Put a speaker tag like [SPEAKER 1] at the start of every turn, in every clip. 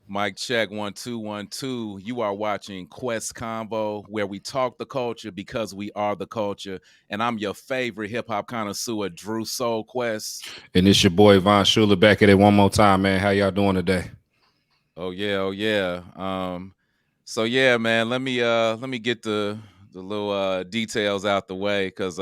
[SPEAKER 1] Mic check 1 2 1 2. You are watching Quest Convo, where we talk the culture because we are the culture. And I'm your favorite hip hop connoisseur, Drew Soul Quest.
[SPEAKER 2] And it's your boy Von Schuler back at it one more time, man. How y'all doing today?
[SPEAKER 1] Oh yeah, oh yeah. So yeah, man. Let me get the little details out the way, because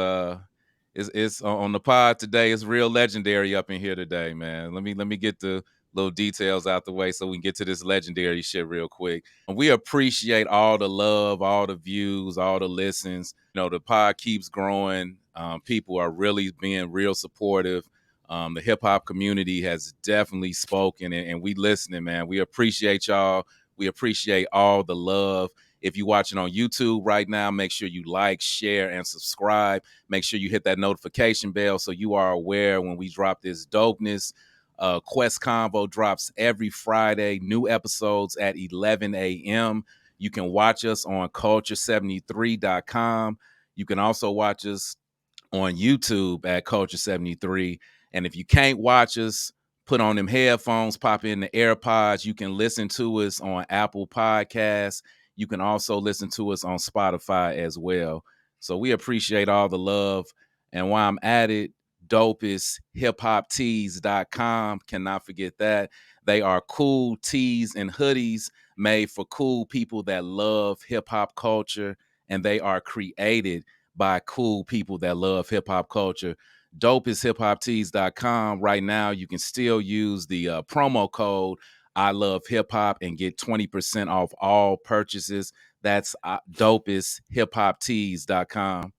[SPEAKER 1] it's on the pod today. It's real legendary up in here today, man. Let me get the little details out the way so we can get to this legendary shit real quick. We appreciate all the love, all the views, all the listens. The pod keeps growing. People are really being real supportive. The hip hop community has definitely spoken, and we listening, man. We appreciate y'all. We appreciate all the love. If you're watching on YouTube right now, make sure you like, share, and subscribe. Make sure you hit that notification bell so you are aware when we drop this dopeness. Quest Convo drops every Friday, new episodes at 11 a.m. You can watch us on culture73.com. You can also watch us on YouTube at Culture73. And if you can't watch us, put on them headphones, pop in the AirPods. You can listen to us on Apple Podcasts. You can also listen to us on Spotify as well. So we appreciate all the love. And while I'm at it, dope is hiphoptees.com. Cannot forget that. They are cool tees and hoodies made for cool people that love hip hop culture, and they are created by cool people that love hip hop culture. Dope is hiphoptees.com. Right now, you can still use the promo code I love hip hop and get 20% off all purchases. That's dope is hiphoptees.com.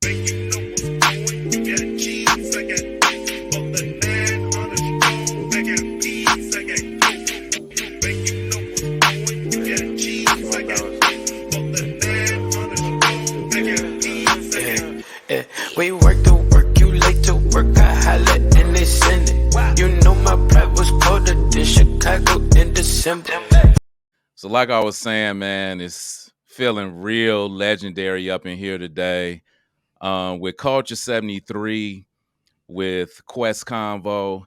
[SPEAKER 3] We work to work, you late to work, I holla and they send it. You know my pride was colder than Chicago in December.
[SPEAKER 1] So like I was saying, man, it's feeling real legendary up in here today. With Culture 73, with Quest Convo.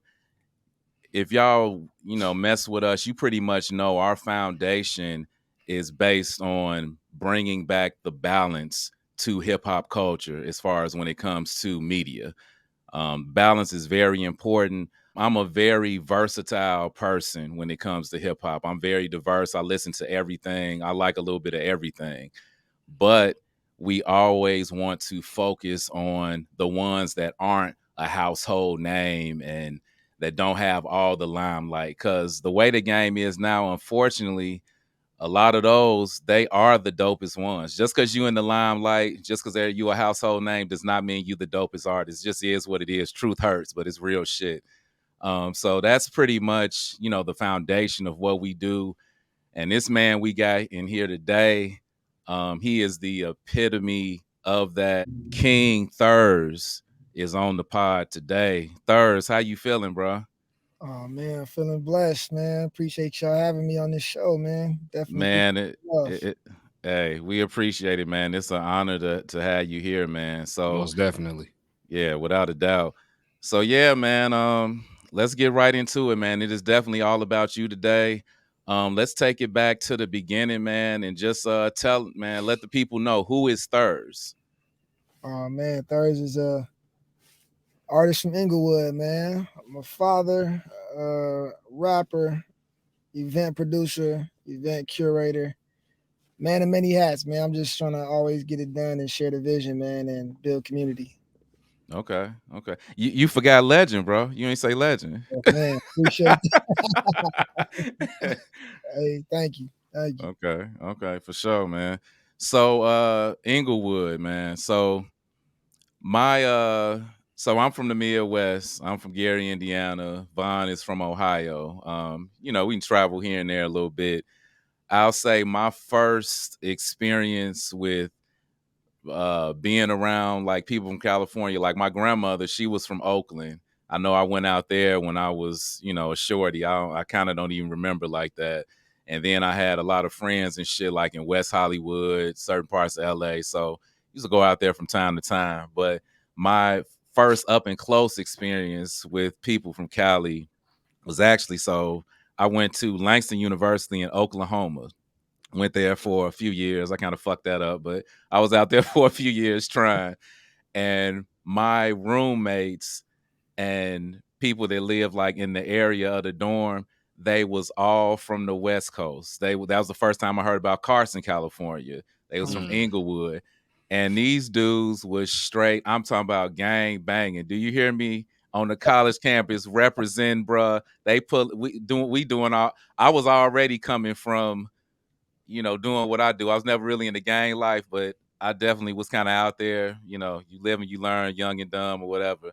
[SPEAKER 1] If y'all, mess with us, you pretty much know our foundation is based on bringing back the balance to hip hop culture as far as when it comes to media. Balance is very important. I'm a very versatile person when it comes to hip hop. I'm very diverse. I listen to everything. I like a little bit of everything. But we always want to focus on the ones that aren't a household name and that don't have all the limelight. Because the way the game is now, unfortunately, a lot of those, they are the dopest ones. Just because you in the limelight, just because you a household name does not mean you the dopest artist. It just is what it is. Truth hurts, but it's real shit. So that's pretty much, the foundation of what we do. And this man we got in here today, he is the epitome of that. King Thurz is on the pod today. Thurz, how you feeling, bro?
[SPEAKER 4] Oh man, feeling blessed, man. Appreciate y'all having me on this show, man. Definitely.
[SPEAKER 1] Man, hey, we appreciate it, man. It's an honor to have you here, man. So
[SPEAKER 2] Most definitely.
[SPEAKER 1] yeah, without a doubt. So yeah, man. Let's get right into it, man. It is definitely all about you today. Let's take it back to the beginning, man, and just let the people know who is Thurz.
[SPEAKER 4] Oh man, Thurz is a artist from Inglewood, man. I'm a father, rapper, event producer, event curator, man of many hats, man. I'm just trying to always get it done and share the vision, man, and build community.
[SPEAKER 1] Okay. You forgot legend, bro. You ain't say legend.
[SPEAKER 4] Yes, man, appreciate that. Hey, thank you.
[SPEAKER 1] Okay, for sure, man. So Inglewood, man. So I'm from the Midwest. I'm from Gary, Indiana. Vaughn is from Ohio. We can travel here and there a little bit. I'll say my first experience with being around like people from California, like my grandmother, she was from Oakland. I know I went out there when I was, a shorty. I kind of don't even remember like that. And then I had a lot of friends and shit like in West Hollywood, certain parts of LA. So I used to go out there from time to time. But my first up and close experience with people from Cali was actually, so I went to Langston University in Oklahoma. Went there for a few years. I kind of fucked that up, but I was out there for a few years trying. And my roommates and people that live like in the area of the dorm, they was all from the West Coast. That was the first time I heard about Carson, California. They was from Inglewood. And these dudes was straight, I'm talking about gang banging. Do you hear me? On the college campus represent, bruh. They put we doing all, I was already coming from, doing what I do. I was never really in the gang life, but I definitely was kind of out there. You live and you learn, young and dumb or whatever.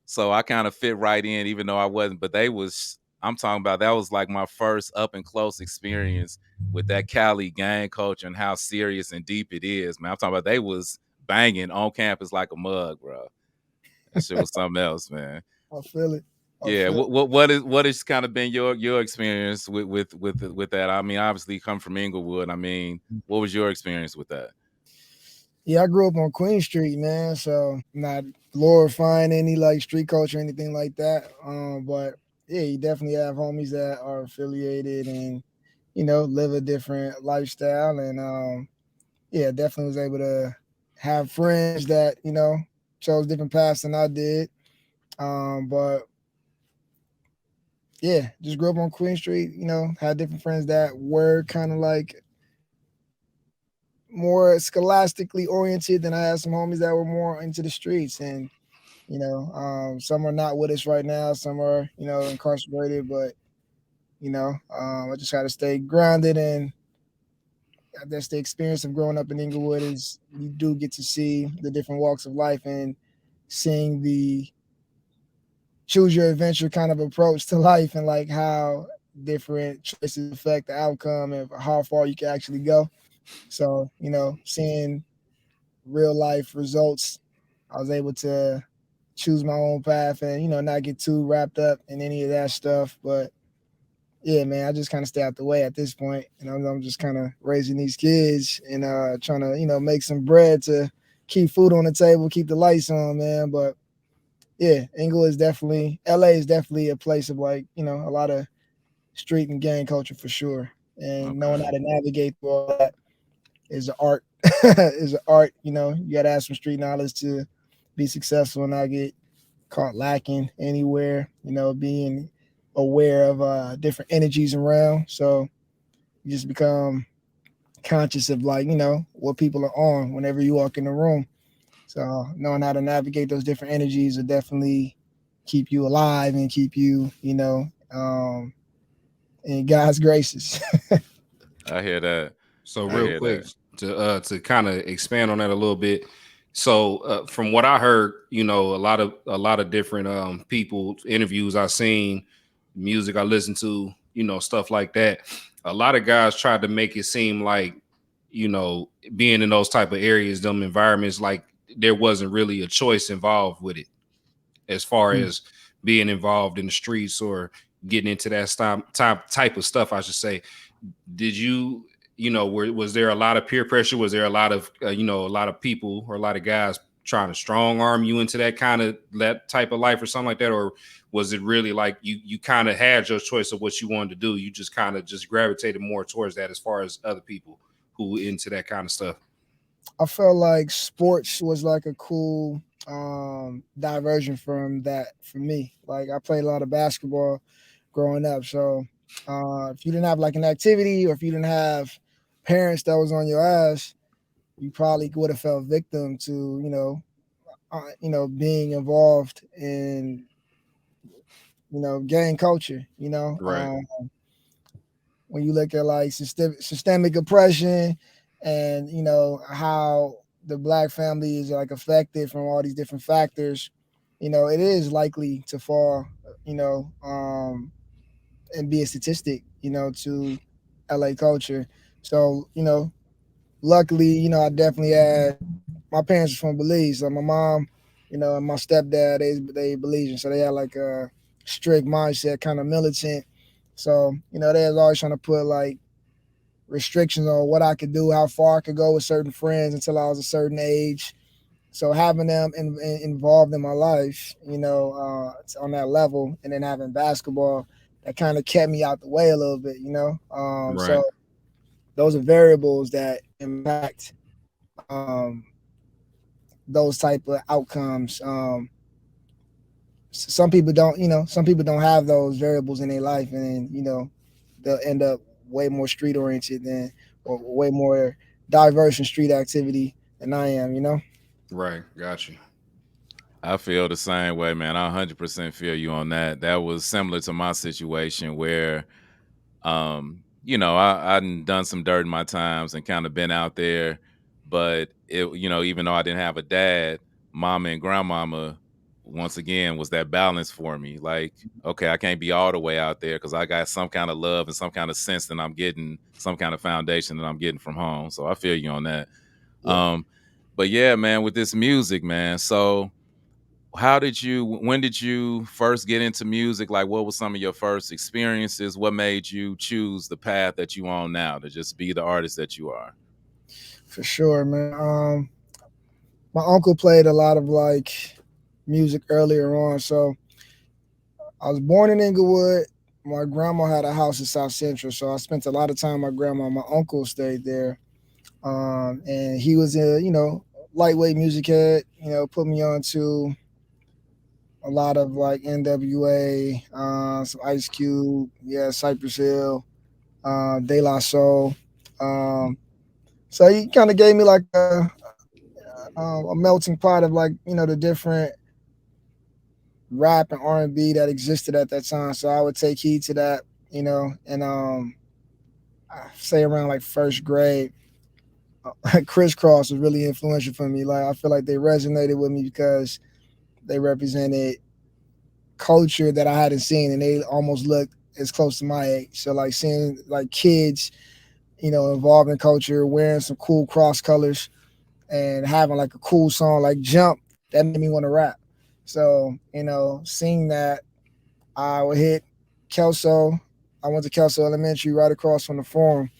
[SPEAKER 1] So I kind of fit right in, even though I wasn't. But I'm talking about, that was like my first up and close experience with that Cali gang culture and how serious and deep it is, man. I'm talking about they was banging on campus like a mug, bro. That shit was something else, man.
[SPEAKER 4] I feel it.
[SPEAKER 1] Yeah, what has kind of been your experience with that? I mean, obviously you come from Inglewood. I mean, what was your experience with that?
[SPEAKER 4] Yeah, I grew up on Queen Street, man. So not glorifying any like street culture or anything like that. But yeah, you definitely have homies that are affiliated and live a different lifestyle. And yeah, definitely was able to have friends that chose different paths than I did. But yeah, just grew up on Queen Street. Had different friends that were kind of like more scholastically oriented, than I had some homies that were more into the streets. And some are not with us right now, some are incarcerated, but I just try to stay grounded. And that's the experience of growing up in Inglewood, is you do get to see the different walks of life and seeing the choose your adventure kind of approach to life, and like how different choices affect the outcome and how far you can actually go. So, seeing real life results, I was able to choose my own path and, not get too wrapped up in any of that stuff. But yeah, man, I just kind of stay out the way at this point. I'm just kind of raising these kids and trying to, make some bread to keep food on the table, keep the lights on, man. But yeah, LA is definitely a place of like, a lot of street and gang culture for sure. And knowing how to navigate through all that is an art. Is an art. You got to have some street knowledge to be successful and not get caught lacking anywhere. Being aware of different energies around. So you just become conscious of like, what people are on whenever you walk in the room. So knowing how to navigate those different energies will definitely keep you alive and keep you, in God's graces.
[SPEAKER 1] I hear that.
[SPEAKER 2] So real quick, to kind of expand on that a little bit. So from what I heard, a lot of different people, interviews I've seen, music I listened to, stuff like that. A lot of guys tried to make it seem like, being in those type of areas, them environments, like there wasn't really a choice involved with it, as far as being involved in the streets or getting into that type of stuff, I should say. Did you, was there a lot of peer pressure? Was there a lot of, a lot of people or a lot of guys trying to strong arm you into that type of life or something like that? Or was it really like you kind of had your choice of what you wanted to do? You just kind of just gravitated more towards that, as far as other people who into that kind of stuff?
[SPEAKER 4] I felt like sports was like a cool diversion from that for me. Like I played a lot of basketball growing up. So if you didn't have like an activity, or if you didn't have parents that was on your ass, you probably would have fell victim to, being involved in, gang culture,
[SPEAKER 2] Right.
[SPEAKER 4] When you look at like systemic oppression and, how the Black family is like affected from all these different factors, it is likely to fall, and be a statistic, to LA culture. So, luckily, I definitely had, my parents are from Belize. So my mom, and my stepdad, they Belizean. So they had like a strict mindset, kind of militant. So, they was always trying to put like restrictions on what I could do, how far I could go with certain friends until I was a certain age. So having them involved in my life, on that level, and then having basketball, that kind of kept me out the way a little bit,
[SPEAKER 2] Right.
[SPEAKER 4] So those are variables that impact those type of outcomes. Some people don't, some people don't have those variables in their life, and then, they'll end up way more street oriented than, or way more diverse in street activity than I am.
[SPEAKER 2] Right. Got you.
[SPEAKER 1] I feel the same way, man. I 100% feel you on that. That was similar to my situation where, I done some dirt in my times and kind of been out there, but even though I didn't have a dad, mama and grandmama, once again, was that balance for me. Like, okay, I can't be all the way out there because I got some kind of love and some kind of sense that I'm getting, some kind of foundation that I'm getting from home. So I feel you on that.
[SPEAKER 4] Yeah.
[SPEAKER 1] But yeah, man, with this music, man. So when did you first get into music? Like, what was some of your first experiences? What made you choose the path that you on now to just be the artist that you are?
[SPEAKER 4] For sure, man. My uncle played a lot of like music earlier on. So I was born in Inglewood. My grandma had a house in South Central, so I spent a lot of time with my grandma. My uncle stayed there, and he was a lightweight music head. Put me on to a lot of like NWA, some Ice Cube, yeah, Cypress Hill, De La Soul. Um, so he kind of gave me like a melting pot of like the different rap and R&B that existed at that time. So I would take heed to that, and I say around like first grade, Crisscross was really influential for me. Like I feel like they resonated with me because they represented culture that I hadn't seen, and they almost looked as close to my age. So like seeing like kids, involved in culture, wearing some cool cross colors, and having like a cool song like Jump, that made me want to rap. So, seeing that, I would hit Kelso. I went to Kelso Elementary right across from the Forum.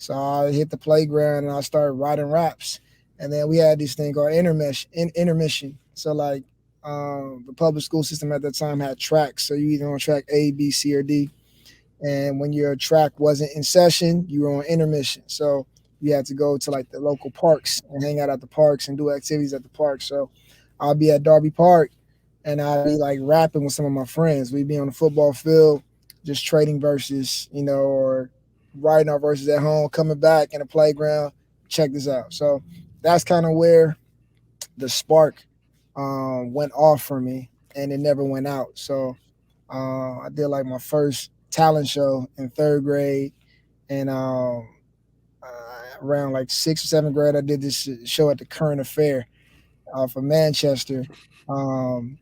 [SPEAKER 4] So I hit the playground and I started writing raps. And then we had this thing called intermission. So like the public school system at that time had tracks. So you either on track A, B, C, or D. And when your track wasn't in session, you were on intermission. So you had to go to like the local parks and hang out at the parks and do activities at the park. So I'll be at Darby Park and I'd be like rapping with some of my friends. We'd be on the football field, just trading verses, or writing our verses at home, coming back in the playground. Check this out. So that's kind of where the spark went off for me, and it never went out. So I did like my first talent show in third grade, and around like sixth or seventh grade, I did this show at the Current Affair for Manchester, um,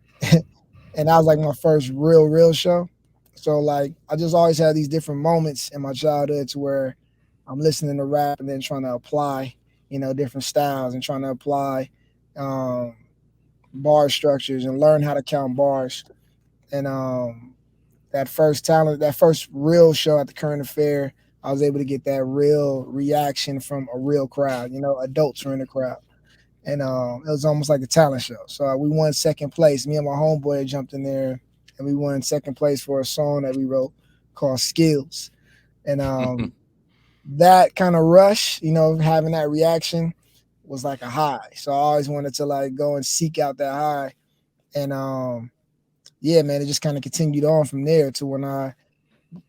[SPEAKER 4] and that was like my first real show. So like I just always had these different moments in my childhood to where I'm listening to rap and then trying to apply, different styles and trying to apply um, bar structures and learn how to count bars. And that first real show at the Current Affair, I was able to get that real reaction from a real crowd. Adults were in the crowd, and it was almost like a talent show. So we won second place. Me and my homeboy jumped in there, and we won second place for a song that we wrote called Skills. And that kind of rush, having that reaction was like a high. So I always wanted to like go and seek out that high. And yeah, man, it just kind of continued on from there to when I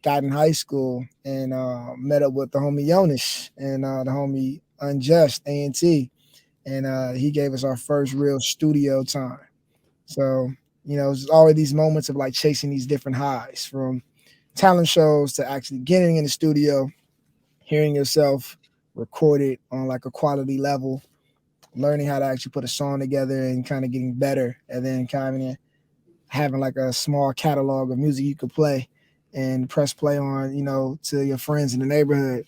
[SPEAKER 4] got in high school and met up with the homie Jonas and the homie Unjust A&T. And he gave us our first real studio time. So, it's always these moments of like chasing these different highs from talent shows to actually getting in the studio, hearing yourself recorded on like a quality level, learning how to actually put a song together and kind of getting better, and then kind of having like a small catalog of music you could play and press play on, to your friends in the neighborhood.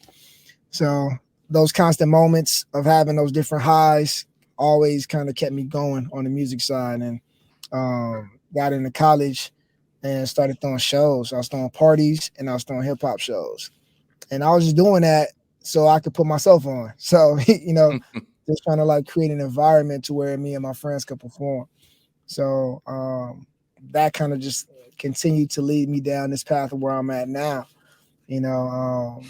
[SPEAKER 4] So those constant moments of having those different highs always kind of kept me going on the music side, and got into college and started throwing shows. I was throwing parties and I was throwing hip hop shows, and I was just doing that so I could put myself on. So just trying to like create an environment to where me and my friends could perform. So that kind of just continued to lead me down this path of where I'm at now. You know,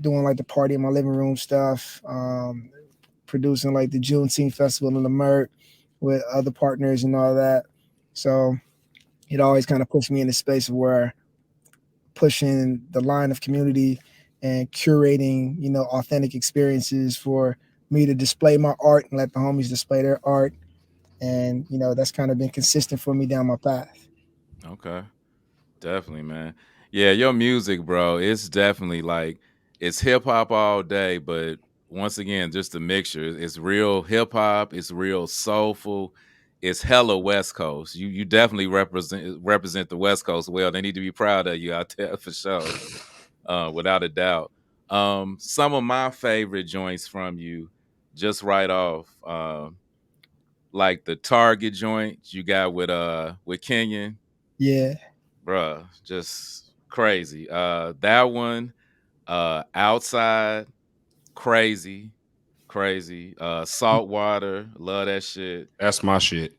[SPEAKER 4] doing like the party in my living room stuff, producing like the Juneteenth festival in the Merc with other partners and all that. So it always kind of pushed me in the space of where pushing the line of community and curating, authentic experiences for me to display my art and let the homies display their art. And, that's kind of been consistent for me down my path.
[SPEAKER 1] Okay. Definitely, man. Yeah, your music, bro, it's definitely like it's hip hop all day, but once again, just a mixture. It's real hip hop, it's real soulful, it's hella West Coast. You definitely represent the West Coast well. They need to be proud of you out there for sure. Without a doubt. Some of my favorite joints from you, just right off, like the Target joint you got with Kenyon.
[SPEAKER 4] Yeah.
[SPEAKER 1] Bruh, just crazy. That one, outside, crazy, crazy. Saltwater, love that shit.
[SPEAKER 2] That's my shit.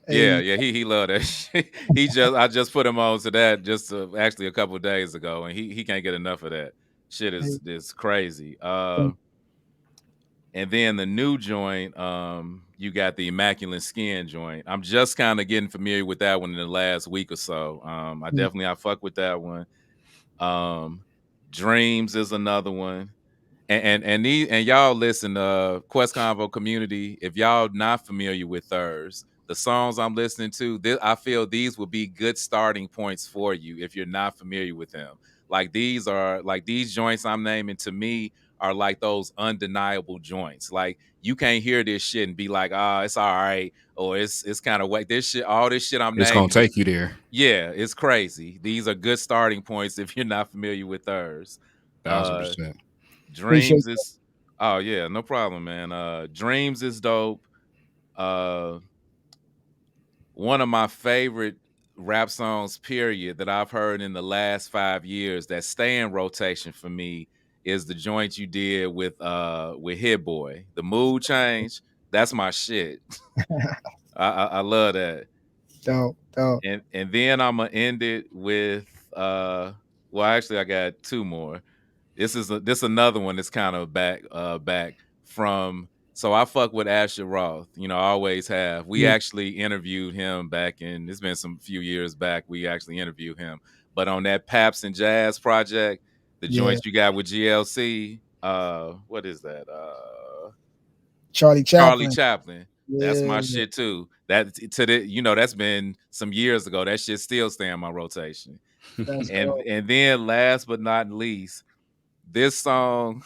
[SPEAKER 1] Yeah,
[SPEAKER 4] Hey,
[SPEAKER 1] yeah, he loved that shit. I just put him on to that just actually a couple of days ago, and he can't get enough of that. Shit
[SPEAKER 4] hey,
[SPEAKER 1] is crazy.
[SPEAKER 4] hey,
[SPEAKER 1] And then the new joint, you got the Immaculate Skin joint. I'm just kind of getting familiar with that one in the last week or so. I fuck with that one. Um, Dreams is another one. And y'all listen, Quest Convo community, if y'all not familiar with Thurz, the songs I'm listening to, I feel these will be good starting points for you if you're not familiar with them. Like these joints I'm naming to me are like those undeniable joints. Like you can't hear this shit and be like, it's all right, or it's kind of whack. All this shit I'm
[SPEAKER 2] It's gonna
[SPEAKER 1] naming is,
[SPEAKER 2] take you there.
[SPEAKER 1] yeah, it's crazy. These are good starting points if you're not familiar with Thurz. Uh
[SPEAKER 2] 1000%.
[SPEAKER 4] appreciate
[SPEAKER 1] Dreams is oh yeah, no problem, man. Dreams is dope. Uh One of my favorite rap songs, period, that I've heard in the last 5 years that stay in rotation for me is the joint you did with Hit Boy. The mood change. That's my shit. I love that.
[SPEAKER 4] dope, dope.
[SPEAKER 1] And then I'm gonna end it with well actually I got two more. This another one that's kind of back from. So I fuck with Asher Roth, I always have. We
[SPEAKER 4] Yeah,
[SPEAKER 1] actually interviewed him back in, it's been some few years back. We actually interviewed him, but on that Paps and Jazz project, the
[SPEAKER 4] yeah.
[SPEAKER 1] joints you got with GLC, what is that?
[SPEAKER 4] Charlie
[SPEAKER 1] Charlie
[SPEAKER 4] Chaplin.
[SPEAKER 1] Chaplin. That's
[SPEAKER 4] Yeah,
[SPEAKER 1] my shit too. That to the that's been some years ago. That shit still stay in my rotation.
[SPEAKER 4] that's
[SPEAKER 1] And
[SPEAKER 4] dope.
[SPEAKER 1] and then last but not least, this song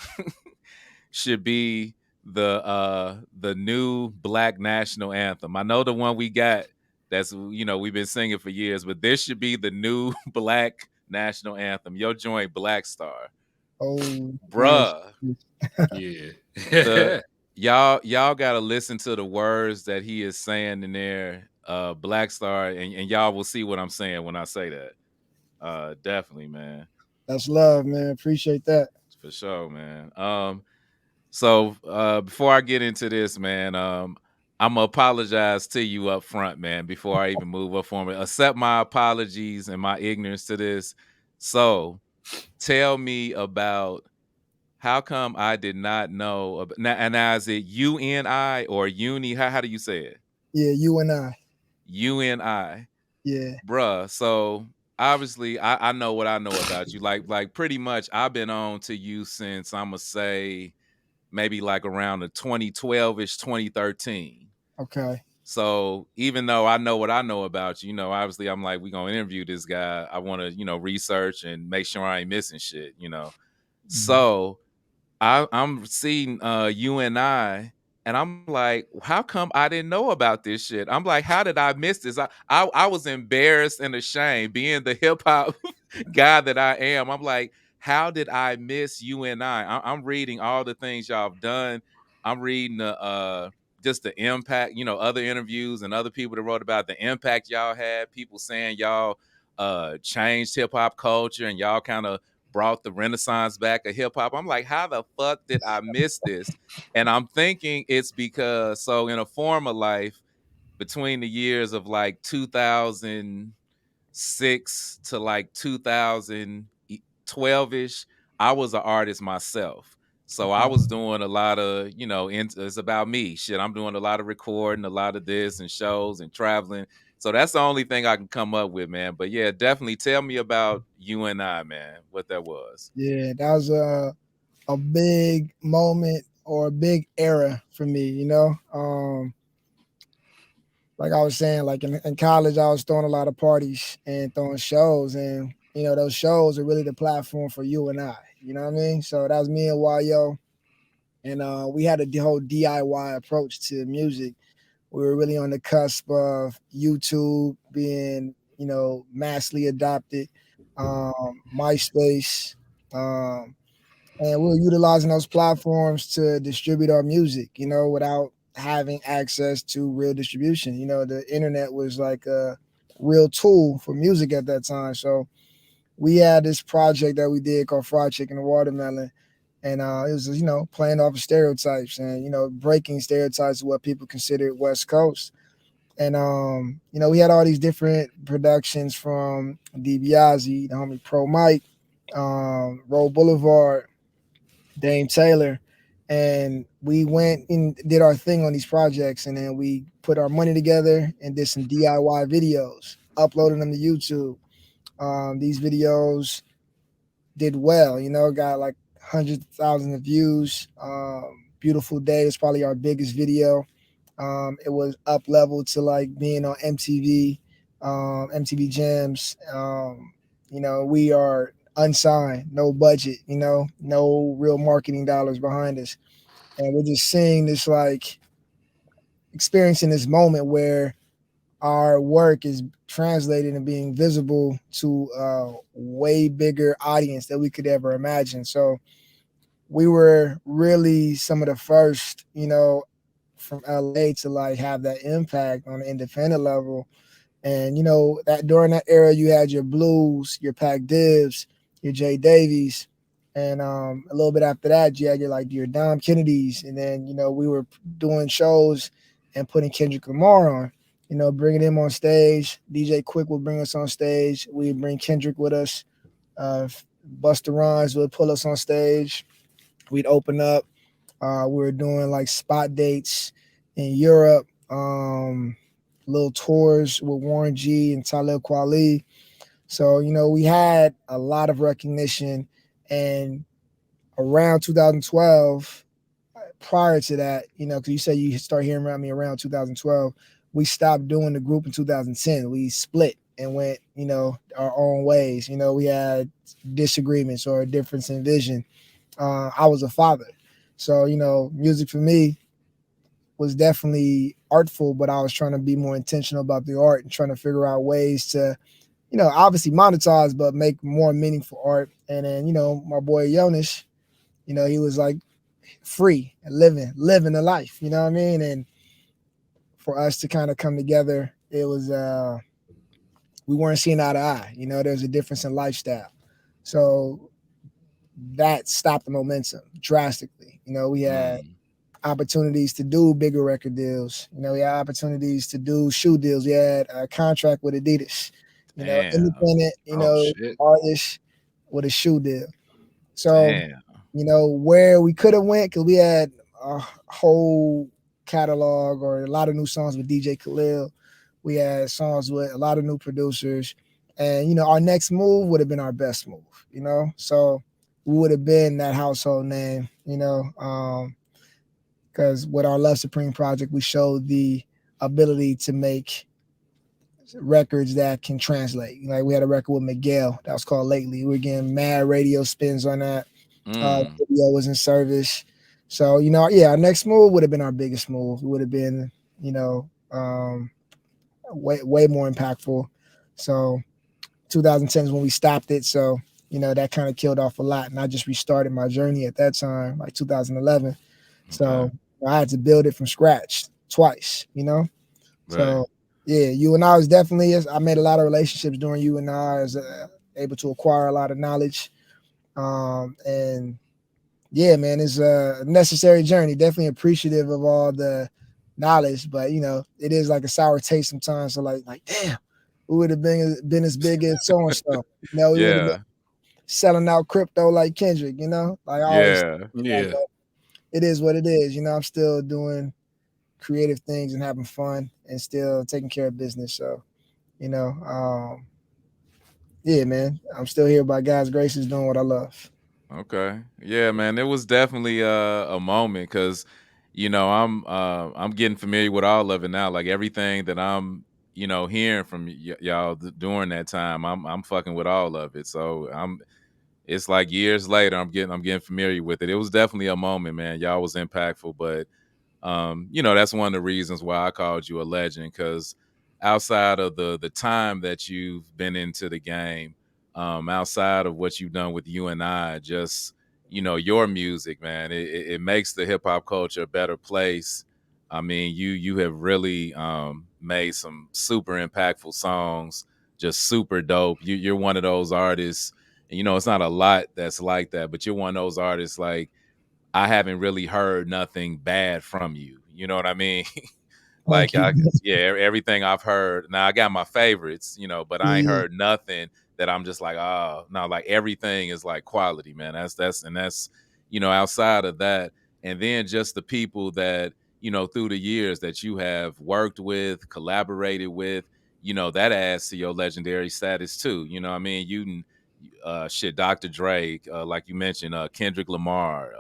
[SPEAKER 1] should be the new Black national anthem. I know the one we got that's we've been singing for years, but this should be the new Black national anthem. Your joint Black Star.
[SPEAKER 4] Oh, nice.
[SPEAKER 1] Bruh.
[SPEAKER 2] Yeah.
[SPEAKER 1] The y'all gotta listen to the words that he is saying in there, Black Star, and y'all will see what I'm saying when I say that. Definitely, man.
[SPEAKER 4] That's love, man. Appreciate that.
[SPEAKER 1] For sure, man. So before I get into this, man, I'm gonna apologize to you up front, man, before I even move up on it. Accept my apologies and my ignorance to this. So tell me about how come I did not know now, and now is it UNI or uni? How do you say it?
[SPEAKER 4] Yeah, you and I.
[SPEAKER 1] UNI.
[SPEAKER 4] Yeah.
[SPEAKER 1] Bruh. So obviously I know what I know about you. Like pretty much I've been on to you since I'ma say maybe like around the 2012-ish, 2013.
[SPEAKER 4] Okay.
[SPEAKER 1] So even though I know what I know about you, obviously I'm like, we're gonna interview this guy. I wanna, research and make sure I ain't missing shit.
[SPEAKER 4] Mhm.
[SPEAKER 1] So I'm seeing you and I'm like, how come I didn't know about this shit? I'm like, how did I miss this? I was embarrassed and ashamed being the hip hop guy that I am. I'm like, how did I miss you and I'm reading all the things y'all have done. I'm reading the just the impact, other interviews and other people that wrote about the impact y'all had. People saying y'all changed hip hop culture and y'all kind of brought the renaissance back of hip hop. I'm like, how the fuck did I miss this? And I'm thinking it's because, so in a former life, between the years of like 2006 to like 2012ish, I was an artist myself. So I was doing a lot of, it's about me. Shit, I'm doing a lot of recording, a lot of this and shows and traveling. So that's the only thing I can come up with, man. But yeah, definitely tell me about You and I, man, what that was.
[SPEAKER 4] Yeah, that was a big moment or a big era for me, like I was saying, like in college, I was throwing a lot of parties and throwing shows, and those shows are really the platform for you and I. You know what I mean? So that was me and Yo, and we had a whole DIY approach to music. We were really on the cusp of YouTube being, massively adopted, MySpace, um, and we were utilizing those platforms to distribute our music, without having access to real distribution. The internet was like a real tool for music at that time. So we had this project that we did called Fried Chicken and Watermelon. And it was, playing off of stereotypes and, breaking stereotypes of what people considered West Coast. And, we had all these different productions from DiBiase, the homie Pro Mike, Roll Boulevard, Dame Taylor, and we went and did our thing on these projects, and then we put our money together and did some DIY videos, uploaded them to YouTube. These videos did well, got like hundreds of thousands of views. Beautiful Day was probably our biggest video. It was up level to like being on MTV, MTV Jams. We are unsigned, no budget, no real marketing dollars behind us. And we're just seeing this, like, experiencing this moment where our work is translated and being visible to a way bigger audience than we could ever imagine. So we were really some of the first, from LA to like have that impact on the independent level. And that during that era, you had your Blues, your Pac Divs, your Jay Davies, and a little bit after that, you had your Dom Kennedys, and then we were doing shows and putting Kendrick Lamar on, bringing him on stage. DJ Quick would bring us on stage. We'd bring Kendrick with us. Busta Rhymes would pull us on stage. We'd open up. We were doing like spot dates in Europe. Little tours with Warren G and Talib Kweli. So, we had a lot of recognition. And around 2012, prior to that, because you said you start hearing about me around 2012, we stopped doing the group in 2010. We split and went, our own ways. We had disagreements or a difference in vision. I was a father. So, music for me was definitely artful, but I was trying to be more intentional about the art and trying to figure out ways to, obviously monetize, but make more meaningful art. And then, my boy Jonas, he was like free and living a life, you know what I mean? And for us to kind of come together, it was, we weren't seeing eye to eye, there's a difference in lifestyle. So that stopped the momentum drastically. We had opportunities to do bigger record deals. We had opportunities to do shoe deals. We had a contract with Adidas, independent, artist with a shoe deal. So, where we could have went, because we had a whole catalog or a lot of new songs with DJ Khalil. We had songs with a lot of new producers. And, our next move would have been our best move, So we would have been that household name, because with our Love Supreme project, we showed the ability to make records that can translate. Like we had a record with Miguel that was called Lately. We were getting mad radio spins on that. Video was in service. So, our next move would have been our biggest move. It would have been, way more impactful. So 2010 is when we stopped it. So, that kind of killed off a lot. And I just restarted my journey at that time, like 2011. So I had to build it from scratch twice, Right. So, yeah, You and I was definitely, I made a lot of relationships during You and I. I was able to acquire a lot of knowledge. And yeah, man, it's a necessary journey. Definitely appreciative of all the knowledge, but it is like a sour taste sometimes. So like, damn, we would have been as big as so and so. We would have been
[SPEAKER 1] Yeah.
[SPEAKER 4] selling out crypto like Kendrick. Like I always,
[SPEAKER 1] Yeah.
[SPEAKER 2] Yeah.
[SPEAKER 4] but it is what it is. I'm still doing creative things and having fun and still taking care of business. So, you know, um, yeah, man, I'm still here by God's graces doing what I love.
[SPEAKER 1] Okay. Yeah, man. It was definitely a moment because, I'm getting familiar with all of it now. Like everything that I'm, hearing from y'all during that time, I'm fucking with all of it. So it's like years later, I'm getting familiar with it. It was definitely a moment, man. Y'all was impactful, but that's one of the reasons why I called you a legend, because outside of the time that you've been into the game, outside of what you've done with you and I, just your music, man, it makes the hip hop culture a better place. I mean, you have really made some super impactful songs, just super dope. You're one of those artists, and it's not a lot that's like that, but you're one of those artists like I haven't really heard nothing bad from you. You know what I mean?
[SPEAKER 4] Thank
[SPEAKER 1] Like
[SPEAKER 4] you.
[SPEAKER 1] everything I've heard. Now I got my favorites, but I ain't
[SPEAKER 4] Yeah,
[SPEAKER 1] heard nothing that I'm just like, oh no, like everything is like quality, man. That's outside of that, and then just the people that through the years that you have worked with, collaborated with, that adds to your legendary status too. You know what I mean? Shit, Dr. Dre, like you mentioned, Kendrick Lamar,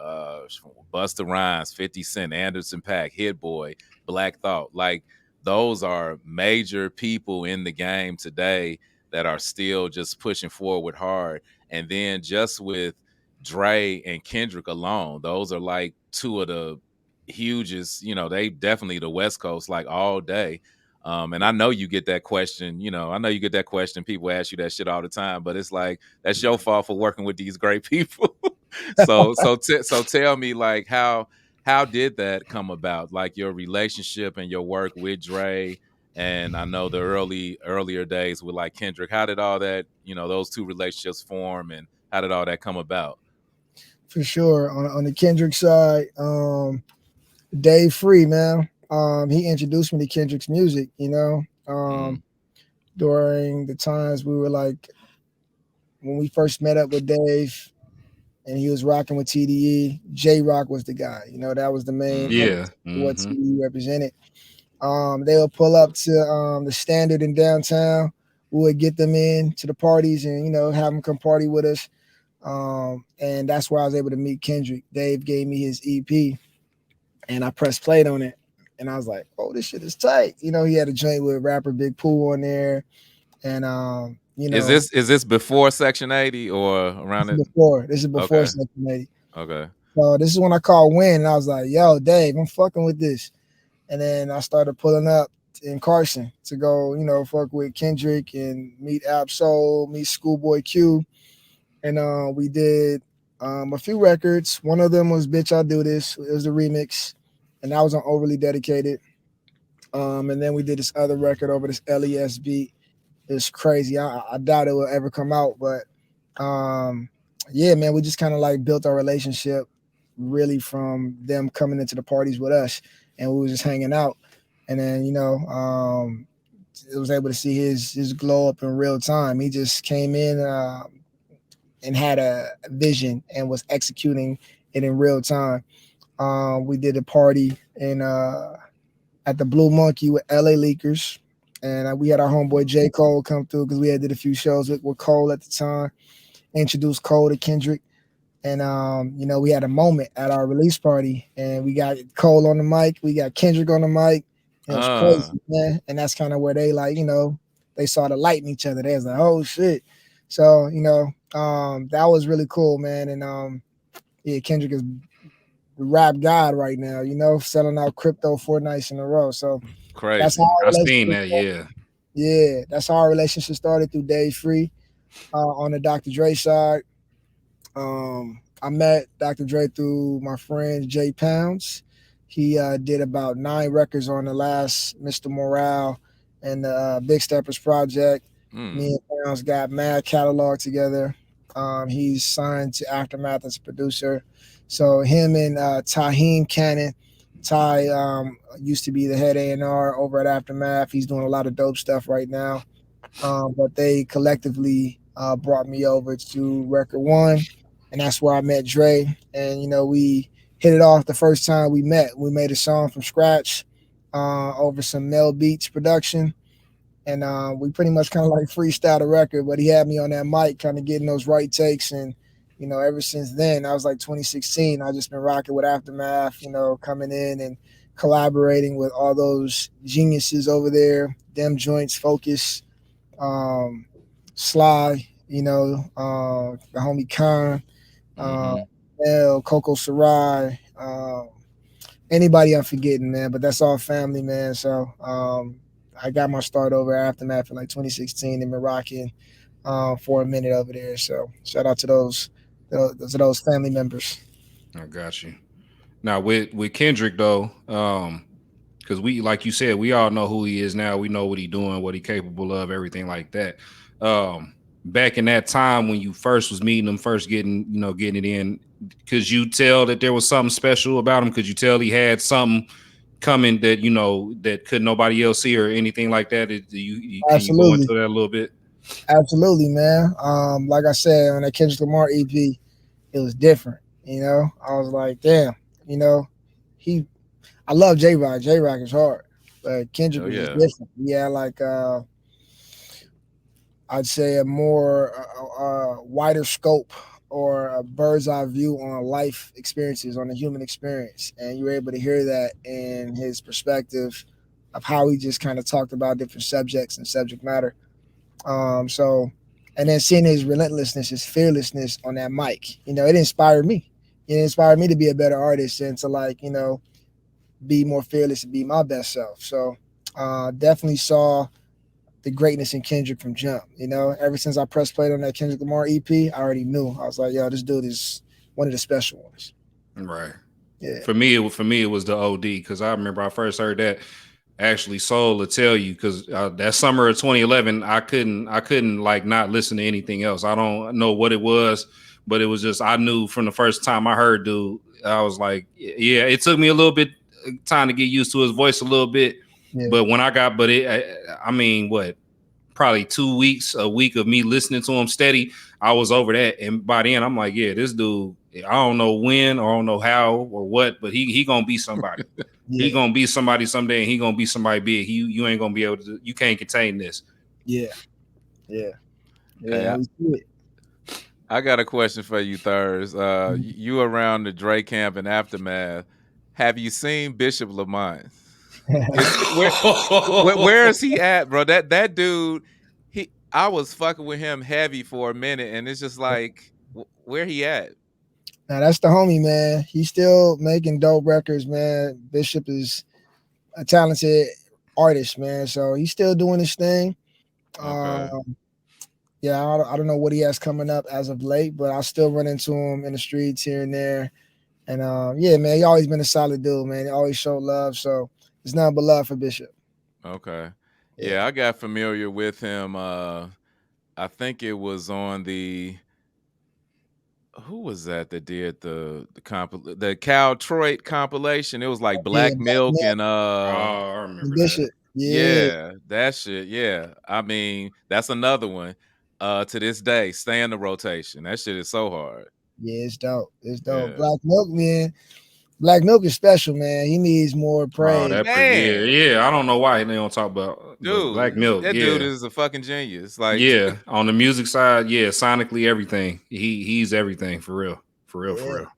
[SPEAKER 1] Busta Rhymes, 50 Cent, Anderson Paak, Hit Boy, Black Thought. Like those are major people in the game today that are still just pushing forward hard. And then just with Dre and Kendrick alone, those are like two of the hugest, they definitely the West Coast like all day. And I know you get that question, I know you get that question. People ask you that shit all the time, but it's like, that's your fault for working with these great people. So tell me, like, how did that come about? Like your relationship and your work with Dre, and I know the earlier days with like Kendrick. How did all that, those two relationships form, and how did all that come about?
[SPEAKER 4] for sure. On the Kendrick side, Dave Free, man. He introduced me to Kendrick's music,
[SPEAKER 1] Mm,
[SPEAKER 4] during the times we were like when we first met up with Dave and he was rocking with TDE. J Rock was the guy, that was the main
[SPEAKER 1] mm-hmm,
[SPEAKER 2] Yeah.
[SPEAKER 4] emphasis of what
[SPEAKER 2] Hmm.
[SPEAKER 4] TDE represented. They would pull up to the Standard in downtown. We would get them in to the parties and have them come party with us. And that's where I was able to meet Kendrick. Dave gave me his EP, and I pressed play on it, and I was like, "Oh, this shit is tight." He had a joint with rapper Big Pooh on there, and
[SPEAKER 1] is this before Section 80 or around it?
[SPEAKER 4] this is before
[SPEAKER 1] Okay,
[SPEAKER 4] Section 80.
[SPEAKER 1] okay.
[SPEAKER 4] So this is when I called Win, and I was like, "Yo, Dave, I'm fucking with this." And then I started pulling up in Carson to go, fuck with Kendrick and meet Absol, meet Schoolboy Q. And we did a few records. One of them was Bitch I Do This. It was a remix. And that was on Overly Dedicated. And then we did this other record over this LES beat. It's crazy. I doubt it will ever come out. But yeah, man, we just kind of like built our relationship really from them coming into the parties with us. And we were just hanging out. And then, it was able to see his glow up in real time. He just came in and had a vision and was executing it in real time. We did a party in at the Blue Monkey with LA Leakers, and we had our homeboy J Cole come through because we had did a few shows with Cole at the time. Introduced Cole to Kendrick, and we had a moment at our release party, and we got Cole on the mic, we got Kendrick on the mic. And it was
[SPEAKER 1] Uh,
[SPEAKER 4] crazy, man. And that's kind of where they like, they saw the light in each other. They was like, oh shit. So, that was really cool, man. And yeah, Kendrick is the rap god right now, selling out crypto 4 nights in a row. So that's how
[SPEAKER 1] Crazy.
[SPEAKER 4] our
[SPEAKER 2] I seen
[SPEAKER 4] relationship
[SPEAKER 2] that.
[SPEAKER 4] started.
[SPEAKER 2] Yeah.
[SPEAKER 4] Yeah, that's how our relationship started through Dave Free on the Dr. Dre side. I met Dr. Dre through my friend Jay Pounds. He did about 9 records on the last Mr. Morale and the Big Steppers project.
[SPEAKER 1] Mm,
[SPEAKER 4] Me and Pounds got mad catalog together. He's signed to Aftermath as a producer. So him and Taheem Cannon. Ty used to be the head A&R over at Aftermath. He's doing a lot of dope stuff right now. But they collectively brought me over to Record One, and that's where I met Dre. And we hit it off the first time we met. We made a song from scratch over some Mel Beats production, and we pretty much kind of like freestyled the record. But he had me on that mic, kind of getting those right takes, and ever since then, I was like 2016. I just been rocking with Aftermath, coming in and collaborating with all those geniuses over there. Them joints, Focus, um, Sly, the homie Khan, uh,
[SPEAKER 1] Mm-hmm.
[SPEAKER 4] Coco Sarai, anybody I'm forgetting, man. But that's all family, man. So I got my start over Aftermath in like 2016 and been rocking for a minute over there. So shout out to those family members.
[SPEAKER 2] I got you. Now with Kendrick though, because we, like you said, we all know who he is now. We know what he's doing, what he's capable of, everything like that. Back in that time when you first was meeting him, first getting it in, could you tell that there was something special about him? Could you tell he had something coming that that could nobody else see or anything like that? Can you go
[SPEAKER 4] Absolutely,
[SPEAKER 2] into that a little bit?
[SPEAKER 4] absolutely, man. Like I said on that Kendrick Lamar EP, it was different. I was like, damn, you know, he. I love J Rock. J Rock is hard, but Kendrick
[SPEAKER 1] Oh
[SPEAKER 4] was just
[SPEAKER 1] yeah.
[SPEAKER 4] different. Yeah, like I'd say a more wider scope or a bird's eye view on life experiences, on the human experience, and you were able to hear that in his perspective of how he just kind of talked about different subjects and subject matter. So, and then seeing his relentlessness, his fearlessness on that mic, it inspired me. It inspired me to be a better artist and to be more fearless and be my best self. So, definitely saw the greatness in Kendrick from jump. Ever since I pressed play on that Kendrick Lamar EP, I already knew. I was like, yo, this dude is one of the special ones.
[SPEAKER 2] Right.
[SPEAKER 4] Yeah.
[SPEAKER 2] For me, it was the OD because I remember I first heard that. Actually, Soul will tell you because that summer of 2011, I couldn't like not listen to anything else. I don't know what it was, but it was just I knew from the first time I heard dude, I was like, yeah. It took me a little bit time to get used to his voice a little bit,
[SPEAKER 4] Yeah.
[SPEAKER 2] but when I got, but I mean, what? Probably 2 weeks, a week of me listening to him steady, I was over that. And by then, I'm like, yeah, this dude, I don't know when or I don't know how or what, but he gonna be somebody. He
[SPEAKER 4] Yeah.
[SPEAKER 2] gonna be somebody someday, and he gonna be somebody big. You ain't gonna be able to. You can't contain this.
[SPEAKER 4] Yeah. Yeah.
[SPEAKER 1] Hey,
[SPEAKER 4] Yeah. We see it.
[SPEAKER 1] I got a question for you, Thurz. You around the Dre camp and Aftermath. Have you seen Bishop Lamont? Where is he at, bro? That dude, I was fucking with him heavy for a minute, and it's just like, where he at?
[SPEAKER 4] Now that's the homie, man. He's still making dope records, man. Bishop is a talented artist, man. So he's still doing his thing.
[SPEAKER 1] Okay.
[SPEAKER 4] Yeah, I don't know what he has coming up as of late, but I still run into him in the streets here and there. And yeah, man, he always been a solid dude, man. He always showed love. So it's nothing but love for Bishop.
[SPEAKER 1] Okay.
[SPEAKER 4] Yeah.
[SPEAKER 1] Yeah, I got familiar with him. I think it was on the who was that did the Cal Troit compilation? It was like
[SPEAKER 4] Yeah,
[SPEAKER 1] Black
[SPEAKER 4] Black
[SPEAKER 1] Milk
[SPEAKER 4] Milk
[SPEAKER 1] and
[SPEAKER 2] Oh, I
[SPEAKER 4] and
[SPEAKER 2] remember that.
[SPEAKER 4] Bishop. Yeah,
[SPEAKER 1] yeah, that shit. Yeah. I mean, that's another one. To this day, stay in the rotation. That shit is so hard.
[SPEAKER 4] yeah, it's dope. It's dope.
[SPEAKER 1] Yeah.
[SPEAKER 4] Black Milk, man. Black Milk is special, man. He needs more
[SPEAKER 2] Oh,
[SPEAKER 4] praise.
[SPEAKER 2] yeah,
[SPEAKER 1] Man,
[SPEAKER 2] yeah. I don't know why they don't talk about, but Black
[SPEAKER 1] dude,
[SPEAKER 2] Milk,
[SPEAKER 1] that dude
[SPEAKER 2] yeah,
[SPEAKER 1] is a fucking genius. Like,
[SPEAKER 2] yeah. On the music side, yeah, sonically everything. He's everything for real, for real, for
[SPEAKER 4] Yeah,
[SPEAKER 2] real.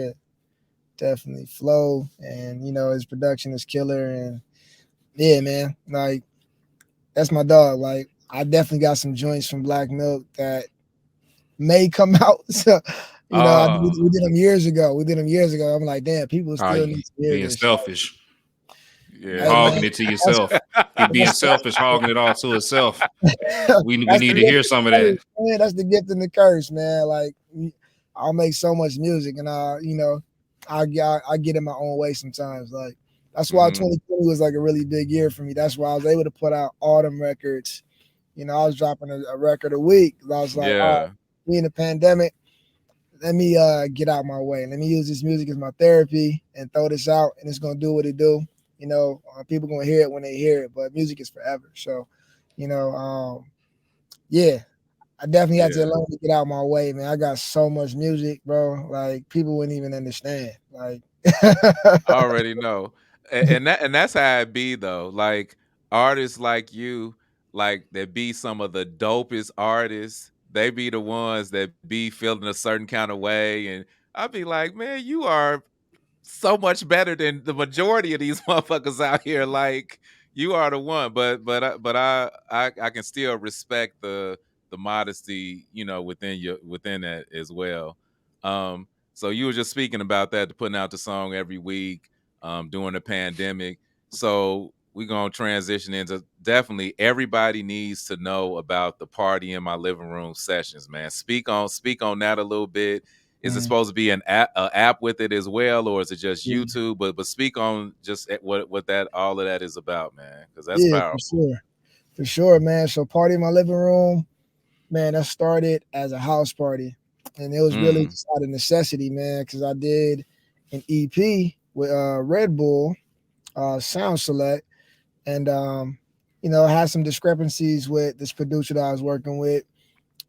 [SPEAKER 4] yeah, definitely. Flow and his production is killer. And yeah, man, like that's my dog. Like I definitely got some joints from Black Milk that may come out. So,
[SPEAKER 1] oh,
[SPEAKER 4] we did them years ago. I'm like, damn, people
[SPEAKER 2] Oh,
[SPEAKER 4] still need to hear
[SPEAKER 2] being
[SPEAKER 4] this. So,
[SPEAKER 2] selfish,
[SPEAKER 1] yeah.
[SPEAKER 4] hey,
[SPEAKER 2] hogging
[SPEAKER 4] man,
[SPEAKER 2] it to
[SPEAKER 4] that's
[SPEAKER 2] yourself. He being
[SPEAKER 4] that's
[SPEAKER 2] selfish, hogging it all to itself. We
[SPEAKER 4] that's
[SPEAKER 2] need
[SPEAKER 4] the
[SPEAKER 2] to
[SPEAKER 4] gift
[SPEAKER 2] hear
[SPEAKER 4] and the
[SPEAKER 2] some of that.
[SPEAKER 4] curse, man. That's the gift and the curse, man. Like I'll make so much music, and I get in my own way sometimes. Like that's why
[SPEAKER 1] Mhm.
[SPEAKER 4] 2020 was like a really big year for me. That's why I was able to put out autumn records. I was dropping a record a week. I was like, all right,
[SPEAKER 1] Yeah.
[SPEAKER 4] we in the pandemic. Let me get out my way. Let me use this music as my therapy and throw this out, and it's gonna do what it do. People gonna hear it when they hear it, but music is forever. So, you know, yeah, I definitely had to
[SPEAKER 1] Yeah.
[SPEAKER 4] learn to get out my way, man. I got so much music, bro. Like people wouldn't even understand. Like,
[SPEAKER 1] I already know. And that's how it be though. Like artists like you, like that be some of the dopest artists. They be the ones that be feeling a certain kind of way. And I'd be like, man, you are so much better than the majority of these motherfuckers out here. Like you are the one, but I can still respect the modesty, within that as well. So you were just speaking about that, putting out the song every week, during the pandemic. So we're gonna transition into definitely everybody needs to know about the party in my living room sessions, man. Speak on that a little bit. Is it
[SPEAKER 4] Mm,
[SPEAKER 1] supposed to be an app with it as well, or is it just
[SPEAKER 4] yeah,
[SPEAKER 1] YouTube? But speak on just what that all of that is about, man, because that's
[SPEAKER 4] yeah,
[SPEAKER 1] powerful.
[SPEAKER 4] for sure, man. So, party in my living room, man. That started as a house party, and it was really
[SPEAKER 1] Mm,
[SPEAKER 4] just out of necessity, man, because I did an EP with Red Bull Sound Select, and I had some discrepancies with this producer that I was working with,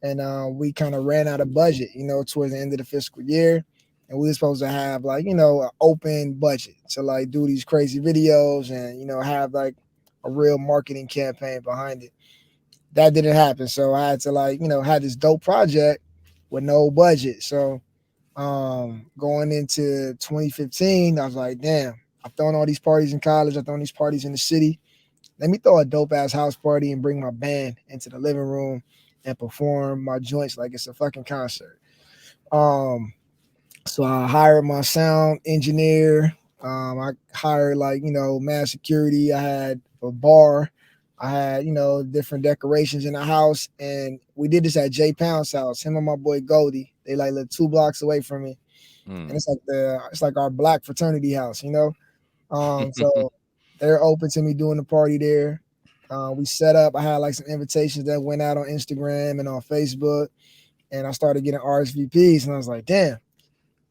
[SPEAKER 4] and we kind of ran out of budget, towards the end of the fiscal year, and we were supposed to have like an open budget to like do these crazy videos and have like a real marketing campaign behind it. That didn't happen, so I had to like had this dope project with no budget. So going into 2015, I was like, damn, I've thrown all these parties in college, I've thrown these parties in the city. Let me throw a dope ass house party and bring my band into the living room and perform my joints like it's a fucking concert. Um, so I hired my sound engineer. I hired like mass security. I had a bar. I had different decorations in the house, and we did this at Jay Pound's house. Him and my boy Goldie. They like live 2 blocks away from me, and
[SPEAKER 1] mm.
[SPEAKER 4] it's like our black fraternity house. So they're open to me doing the party there. We set up. I had like some invitations that went out on Instagram and on Facebook, and I started getting RSVPs, and I was like, damn,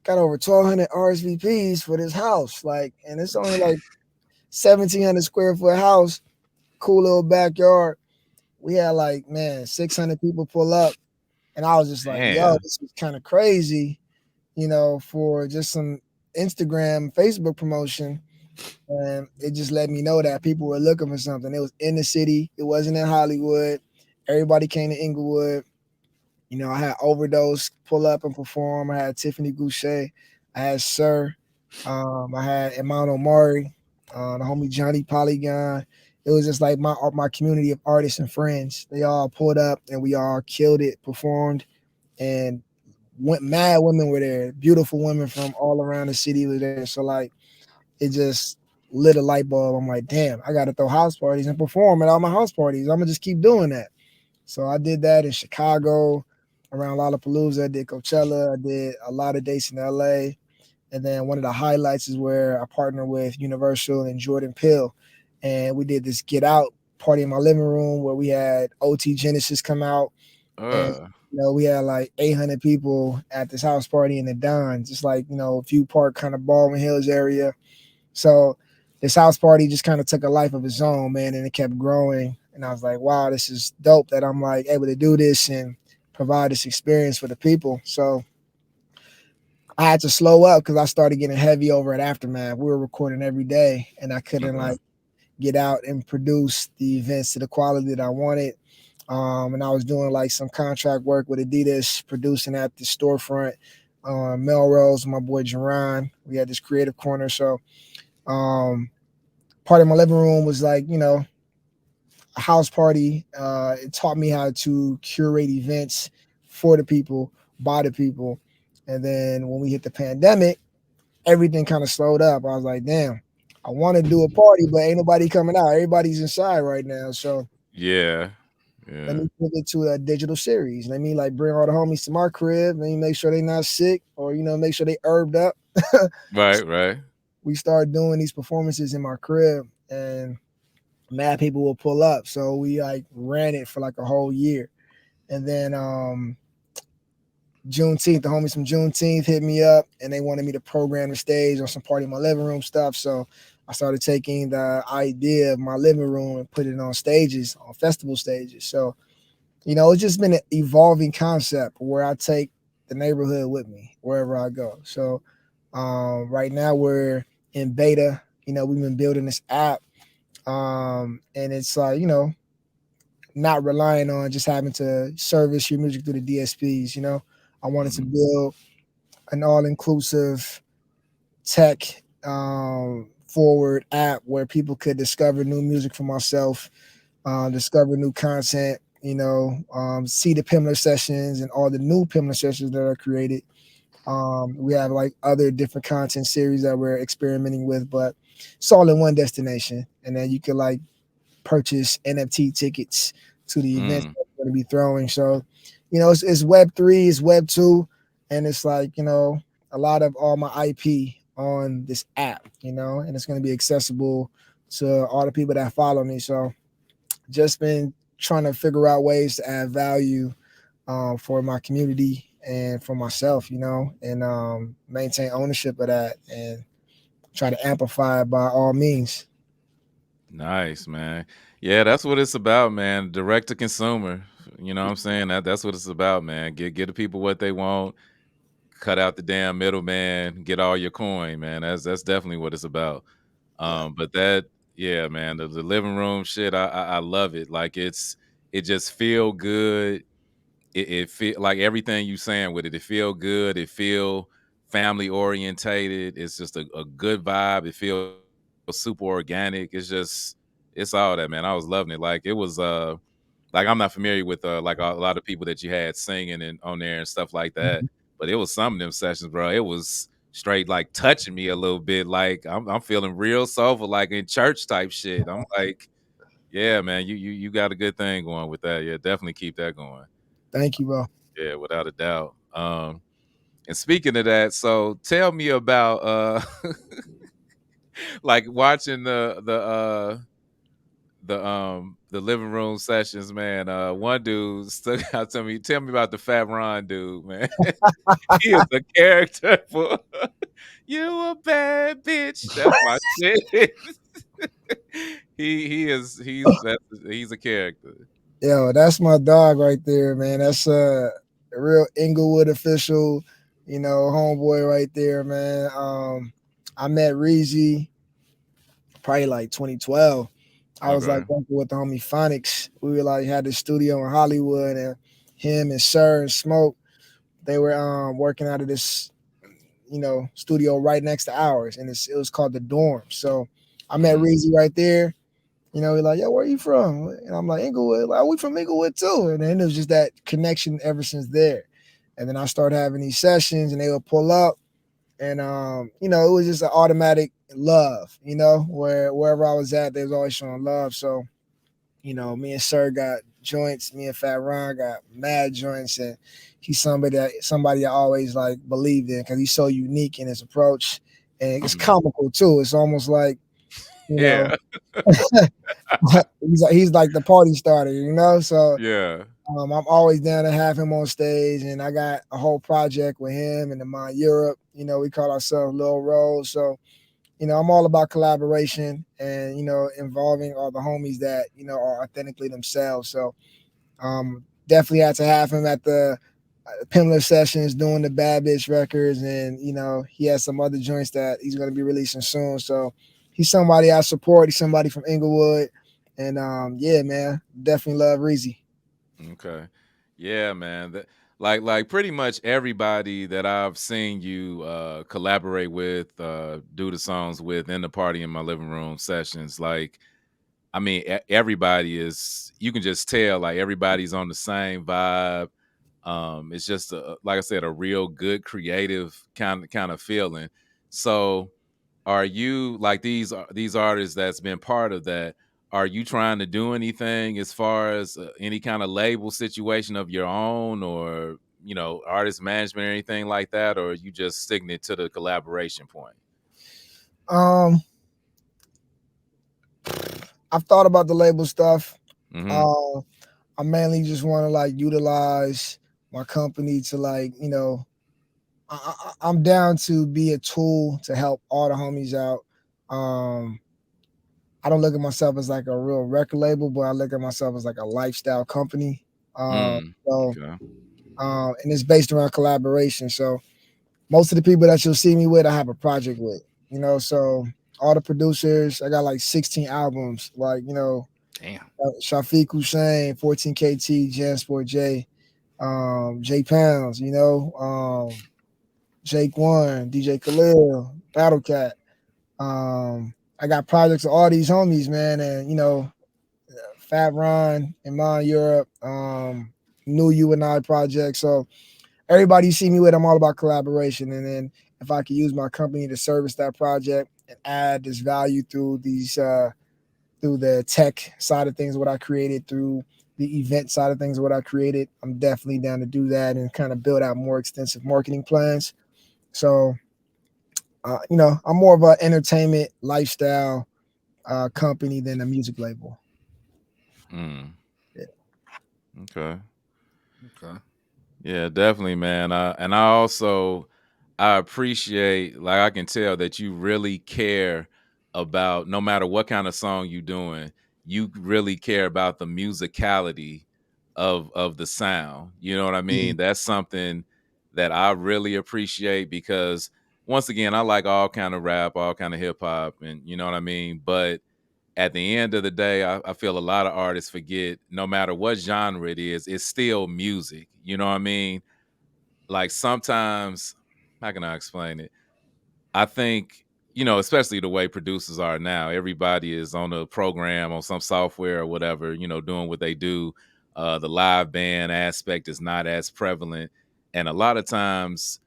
[SPEAKER 4] got over 1,200 RSVPs for this house. Like, and it's only like 1,700 square foot house, cool little backyard. We had like, man, 600 people pull up, and I was just like, yo,
[SPEAKER 1] Damn.
[SPEAKER 4] this is kind of crazy, for just some Instagram, Facebook promotion. And it just let me know that people were looking for something. It was in the city. It wasn't in Hollywood. Everybody came to Inglewood. I had Overdose pull up and perform. I had Tiffany Goucher. I had Sir. I had Iman Omari, the homie Johnny Polygon. It was just like my community of artists and friends. They all pulled up and we all killed it, performed, and mad women were there. Beautiful women from all around the city were there. So like it just lit a light bulb. I'm like, damn, I got to throw house parties and perform at all my house parties. I'm gonna just keep doing that. So I did that in Chicago, around Lollapalooza. I did Coachella. I did a lot of dates in LA. And then one of the highlights is where I partnered with Universal and Jordan Peele, and we did this Get Out party in my living room where we had OT Genesis come out, and
[SPEAKER 1] Uh,
[SPEAKER 4] we had like 800 people at this house party in the Don, just like View Park, kind of Baldwin Hills area. So this house party just kind of took a life of its own, man, and it kept growing. And I was like, wow, this is dope that I'm like able to do this and provide this experience for the people. So I had to slow up because I started getting heavy over at Aftermath. We were recording every day, and I couldn't
[SPEAKER 1] okay.
[SPEAKER 4] like get out and produce the events to the quality that I wanted. And I was doing like some contract work with Adidas, producing at the storefront. Melrose, my boy Jerron. We had this creative corner. So um, part of my living room was like, a house party. It taught me how to curate events for the people, by the people. And then when we hit the pandemic, everything kind of slowed up. I was like, damn, I want to do a party, but ain't nobody coming out. Everybody's inside right now. So
[SPEAKER 1] Yeah.
[SPEAKER 4] let
[SPEAKER 1] Yeah.
[SPEAKER 4] me pivot to a digital series. Let me like bring all the homies to my crib. Let me make sure they not sick or, make sure they herbed up.
[SPEAKER 1] Right. Right.
[SPEAKER 4] We started doing these performances in my crib, and mad people will pull up. So we like ran it for like a whole year. And then Juneteenth, the homies from Juneteenth hit me up and they wanted me to program the stage on some Party in My Living Room stuff. So I started taking the idea of my living room and put it on stages, on festival stages. So, it's just been an evolving concept where I take the neighborhood with me wherever I go. So right now we're in beta. We've been building this app. And it's like, not relying on just having to service your music through the DSPs. I wanted to build an all-inclusive tech forward app where people could discover new music for myself, discover new content, see the Pimlr sessions and all the new Pimlr sessions that are created. We have like other different content series that we're experimenting with, but it's all in one destination. And then you can like purchase NFT tickets to the events that we're going to be throwing. So, it's Web3, it's Web2, and it's like, a lot of all my IP on this app, and it's going to be accessible to all the people that follow me. So just been trying to figure out ways to add value for my community and for myself, and maintain ownership of that and try to amplify it by all means.
[SPEAKER 1] Nice, man. Yeah, that's what it's about, man. Direct to consumer. You know what I'm saying? That's what it's about, man. Get the people what they want. Cut out the damn middleman. Get all your coin, man. That's definitely what it's about. But yeah, man. The living room shit, I love it. Like it just feel good. It feel like everything you saying with it. It feel good. It feel family orientated. It's just a good vibe. It feels super organic. It's all that, man. I was loving it. Like it was like I'm not familiar with like a lot of people that you had singing and on there and stuff like that. But it was some of them sessions, bro. It was straight like touching me a little bit. Like I'm feeling real soulful, like in church type shit. I'm like, yeah, man, you got a good thing going with that. Yeah, definitely keep that going.
[SPEAKER 4] Thank you, bro.
[SPEAKER 1] Yeah, without a doubt. And speaking of that, so tell me about like watching the living room sessions, man. One dude stuck out to me. Tell me about the Fat Ron dude, man. He is a character for you a bad bitch. That's my shit. He's a character.
[SPEAKER 4] Yo, that's my dog right there, man. That's a real Inglewood official, homeboy right there, man. I met Reezy probably like 2012. I was like
[SPEAKER 1] Okay.
[SPEAKER 4] working with the homie Phonics. We were like had the studio in Hollywood, and him and Sir and Smoke, they were working out of this, studio right next to ours, and it was called the Dorm. So I met Reezy right there. He's like, yo, where you from? And I'm like, Inglewood. Like, we from Inglewood too. And then it was just that connection ever since there. And then I started having these sessions, and they would pull up, and it was just an automatic love. Wherever I was at, they was always showing love. So, me and Sir got joints. Me and Fat Ron got mad joints, and he's somebody I always like believed in because he's so unique in his approach, and it's comical too. It's almost like,
[SPEAKER 1] Yeah.
[SPEAKER 4] he's like the party starter, So
[SPEAKER 1] Yeah.
[SPEAKER 4] I'm always down to have him on stage, and I got a whole project with him and the Europe. We call ourselves Lil Rose. So, I'm all about collaboration and involving all the homies that are authentically themselves. So, definitely had to have him at the Pimlr sessions doing the Bad Bitch records, and he has some other joints that he's going to be releasing soon. So he's somebody I support. He's somebody from Inglewood, and yeah, man, definitely love Reezy.
[SPEAKER 1] Okay. Yeah, man. Like pretty much everybody that I've seen you collaborate with, do the songs with in the Party in My Living Room sessions, like I mean, everybody is. You can just tell, like everybody's on the same vibe. It's just like I said, a real good creative kind of feeling. So, are you like these artists that's been part of that? Are you trying to do anything as far as any kind of label situation of your own, or artist management or anything like that, or are you just sticking it to the collaboration point?
[SPEAKER 4] I've thought about the label stuff. I mainly just want to like utilize my company to like, I'm down to be a tool to help all the homies out. Um, I don't look at myself as like a real record label, but I look at myself as like a lifestyle company. So,
[SPEAKER 1] Okay.
[SPEAKER 4] and it's based around collaboration. So most of the people that you'll see me with, I have a project with. So all the producers, I got like 16 albums. Like
[SPEAKER 2] Damn.
[SPEAKER 4] Shafiq Hussein, 14KT, Jansport J, J Pounds. Jake One, DJ Khalil, Battle Cat. I got projects of all these homies, man, and Fat Ron, Iman Europe, New You and I project. So everybody you see me with, I'm all about collaboration. And then if I can use my company to service that project and add this value through through the tech side of things, what I created through the event side of things, what I created, I'm definitely down to do that and kind of build out more extensive marketing plans. So, I'm more of an entertainment lifestyle company than a music label.
[SPEAKER 1] Mm.
[SPEAKER 4] Yeah.
[SPEAKER 1] Okay.
[SPEAKER 2] Okay.
[SPEAKER 1] Yeah, definitely, man. I also I appreciate, like I can tell that you really care about no matter what kind of song you doing, you really care about the musicality of the sound. You know what I
[SPEAKER 4] Yeah.
[SPEAKER 1] mean? That's something that I really appreciate because once again, I like all kind of rap, all kind of hip hop, and you know what I mean. But at the end of the day, I feel a lot of artists forget no matter what genre it is, it's still music. You know what I mean? Like sometimes, how can I explain it? I think, especially the way producers are now, everybody is on a program, on some software or whatever, doing what they do. The live band aspect is not as prevalent. And a lot of times,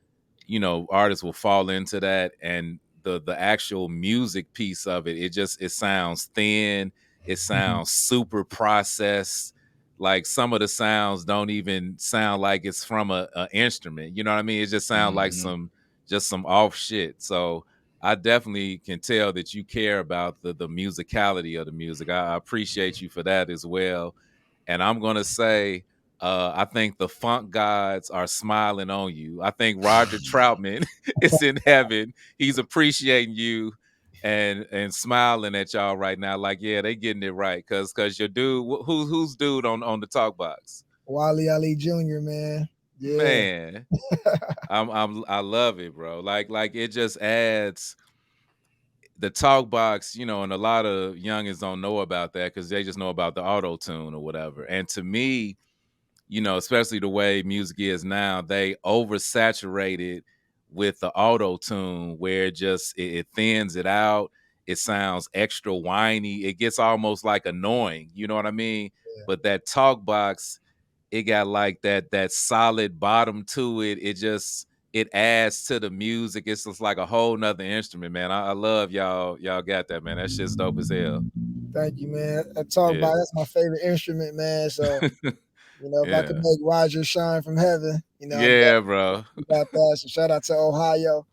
[SPEAKER 1] artists will fall into that and the actual music piece of it, it sounds thin, it
[SPEAKER 4] Mhm.
[SPEAKER 1] sounds super processed. Like some of the sounds don't even sound like it's from a instrument. You know what I mean? It just sounds like
[SPEAKER 2] Mm-hmm.
[SPEAKER 1] some off shit. So I definitely can tell that you care about the musicality of the music. I appreciate you for that as well. And I'm gonna say, I think the funk gods are smiling on you. I think Roger Troutman is in heaven. He's appreciating you and smiling at y'all right now. Like, yeah, they getting it right. Cause your dude, who's dude on the talk box?
[SPEAKER 4] Wally Ali Jr., man. Yeah.
[SPEAKER 1] Man, I love it, bro. Like it just adds the talk box, and a lot of youngins don't know about that because they just know about the auto tune or whatever. And to me, especially the way music is now, they oversaturate it with the auto tune where it thins it out. It sounds extra whiny. It gets almost like annoying. You know what I mean? But that talk box, it got like that solid bottom to it. It adds to the music. It's just like a whole nother instrument, man. I love y'all got that, man. That shit's dope as hell.
[SPEAKER 4] Thank you, man. I talk
[SPEAKER 1] Yeah.
[SPEAKER 4] about that's my favorite instrument, man. So, if I could
[SPEAKER 1] Yeah.
[SPEAKER 4] make Roger shine from heaven, I'm
[SPEAKER 1] Yeah,
[SPEAKER 4] definitely
[SPEAKER 1] bro.
[SPEAKER 4] about that. So shout out to Ohio.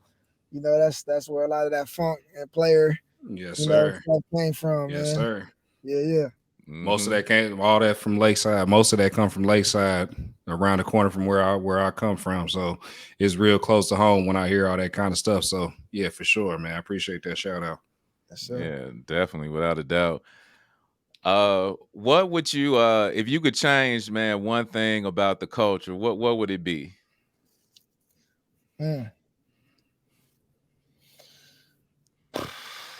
[SPEAKER 4] That's where a lot of that funk and player,
[SPEAKER 2] Yes, sir.
[SPEAKER 4] stuff came from,
[SPEAKER 2] Yes,
[SPEAKER 4] man.
[SPEAKER 2] sir.
[SPEAKER 4] Yeah, yeah.
[SPEAKER 2] Most of
[SPEAKER 1] Hmm.
[SPEAKER 2] that came, all that from Lakeside. Most of that come from Lakeside, around the corner from where I come from. So it's real close to home when I hear all that kind of stuff. So yeah, for sure, man. I appreciate that shout out.
[SPEAKER 4] Yes, sir.
[SPEAKER 1] Yeah, definitely, without a doubt. What would you if you could change, man, one thing about the culture, what would it be?
[SPEAKER 4] Mm.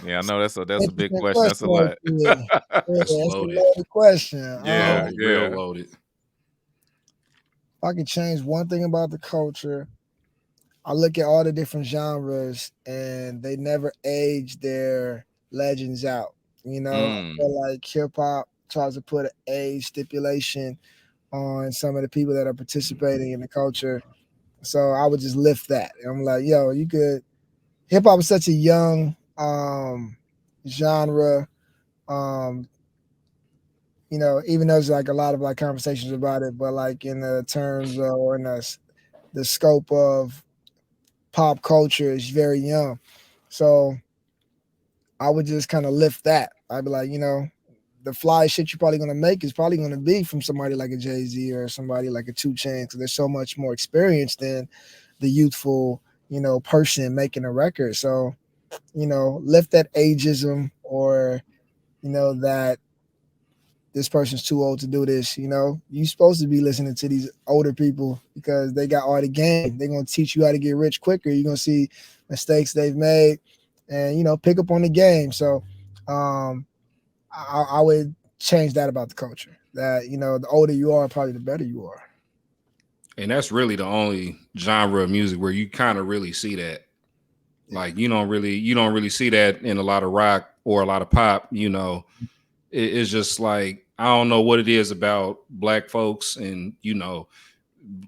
[SPEAKER 1] Yeah, I know that's a big
[SPEAKER 4] Interesting
[SPEAKER 1] question. That's a
[SPEAKER 4] question right
[SPEAKER 1] lot.
[SPEAKER 4] there. Yeah,
[SPEAKER 2] That's
[SPEAKER 4] that's a
[SPEAKER 2] loaded.
[SPEAKER 4] loaded question.
[SPEAKER 1] Yeah,
[SPEAKER 2] Loaded, real
[SPEAKER 1] yeah.
[SPEAKER 2] loaded.
[SPEAKER 4] If I could change one thing about the culture, I look at all the different genres and they never age their legends out. I
[SPEAKER 1] Mm.
[SPEAKER 4] feel like hip hop tries to put an age stipulation on some of the people that are participating in the culture. So I would just lift that. I'm like, yo, you could hip hop is such a young genre. Um, even though there's like a lot of like conversations about it, but like in the terms of, or in the scope of pop culture is very young. So I would just kind of lift that. I'd be like, the fly shit you're probably gonna make is probably gonna be from somebody like a Jay-Z or somebody like a 2 Chainz, because they're so much more experienced than the youthful, person making a record. So, lift that ageism, or that this person's too old to do this. You're supposed to be listening to these older people because they got all the game. They're gonna teach you how to get rich quicker. You're gonna see mistakes they've made, and pick up on the game. So, I would change that about the culture. That the older you are, probably the better you are.
[SPEAKER 2] And that's really the only genre of music where you kind of really see that. Like you don't really see that in a lot of rock or a lot of pop. It's just like, I don't know what it is about black folks, and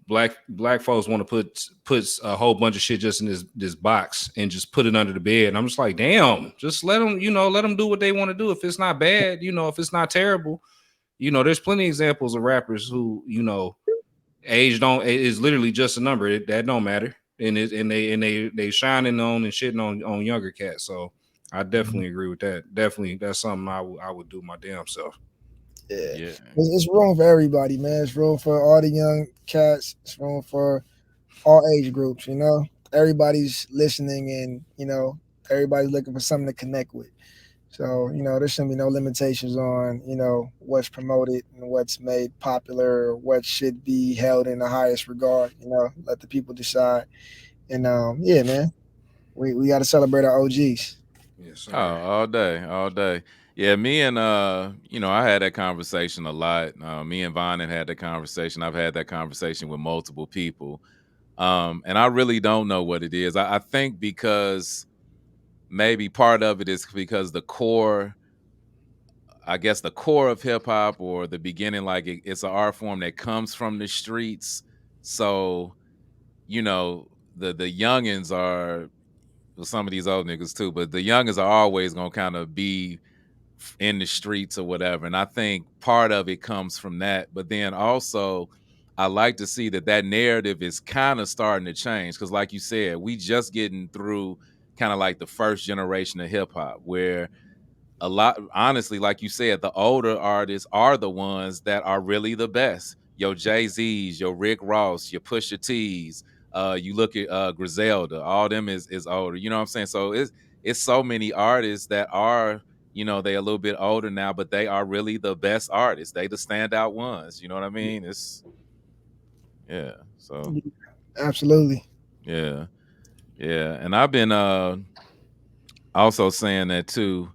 [SPEAKER 2] black folks want to put a whole bunch of shit just in this box and just put it under the bed. And I'm just like, damn, just let them do what they want to do. If it's not bad, if it's not terrible, there's plenty of examples of rappers who, age is literally just a number. That don't matter. And they shining on and shitting on younger cats. So I definitely agree with that. Definitely, that's something I would do my damn self.
[SPEAKER 4] Yeah. It's room for everybody, man. It's room for all the young cats. It's room for all age groups. Everybody's listening, and everybody's looking for something to connect with. So there shouldn't be no limitations on what's promoted and what's made popular, or what should be held in the highest regard. Let the people decide. And yeah, man, we got to celebrate our OGs.
[SPEAKER 2] Yes, sir.
[SPEAKER 1] Oh, all day. Yeah, me and I had that conversation a lot. Me and Vaughn had that conversation. I've had that conversation with multiple people, and I really don't know what it is. I think because maybe part of it is because the core of hip hop, or the beginning, like it's an art form that comes from the streets. So, the youngins are, well, some of these old niggas too, but the youngins are always gonna kind of be in the streets or whatever. And I think part of it comes from that. But then also, I like to see that narrative is kind of starting to change. Because like you said, we just getting through kind of like the first generation of hip hop, where a lot, honestly, like you said, the older artists are the ones that are really the best. Your Jay-Z's, your Rick Ross, your Pusha T's. You look at Griselda, all them is older. You know what I'm saying? So it's so many artists that are, they a little bit older now, but they are really the best artists. They the standout ones. You know what I mean? Yeah. So
[SPEAKER 4] Absolutely.
[SPEAKER 1] yeah. And I've been also saying that too.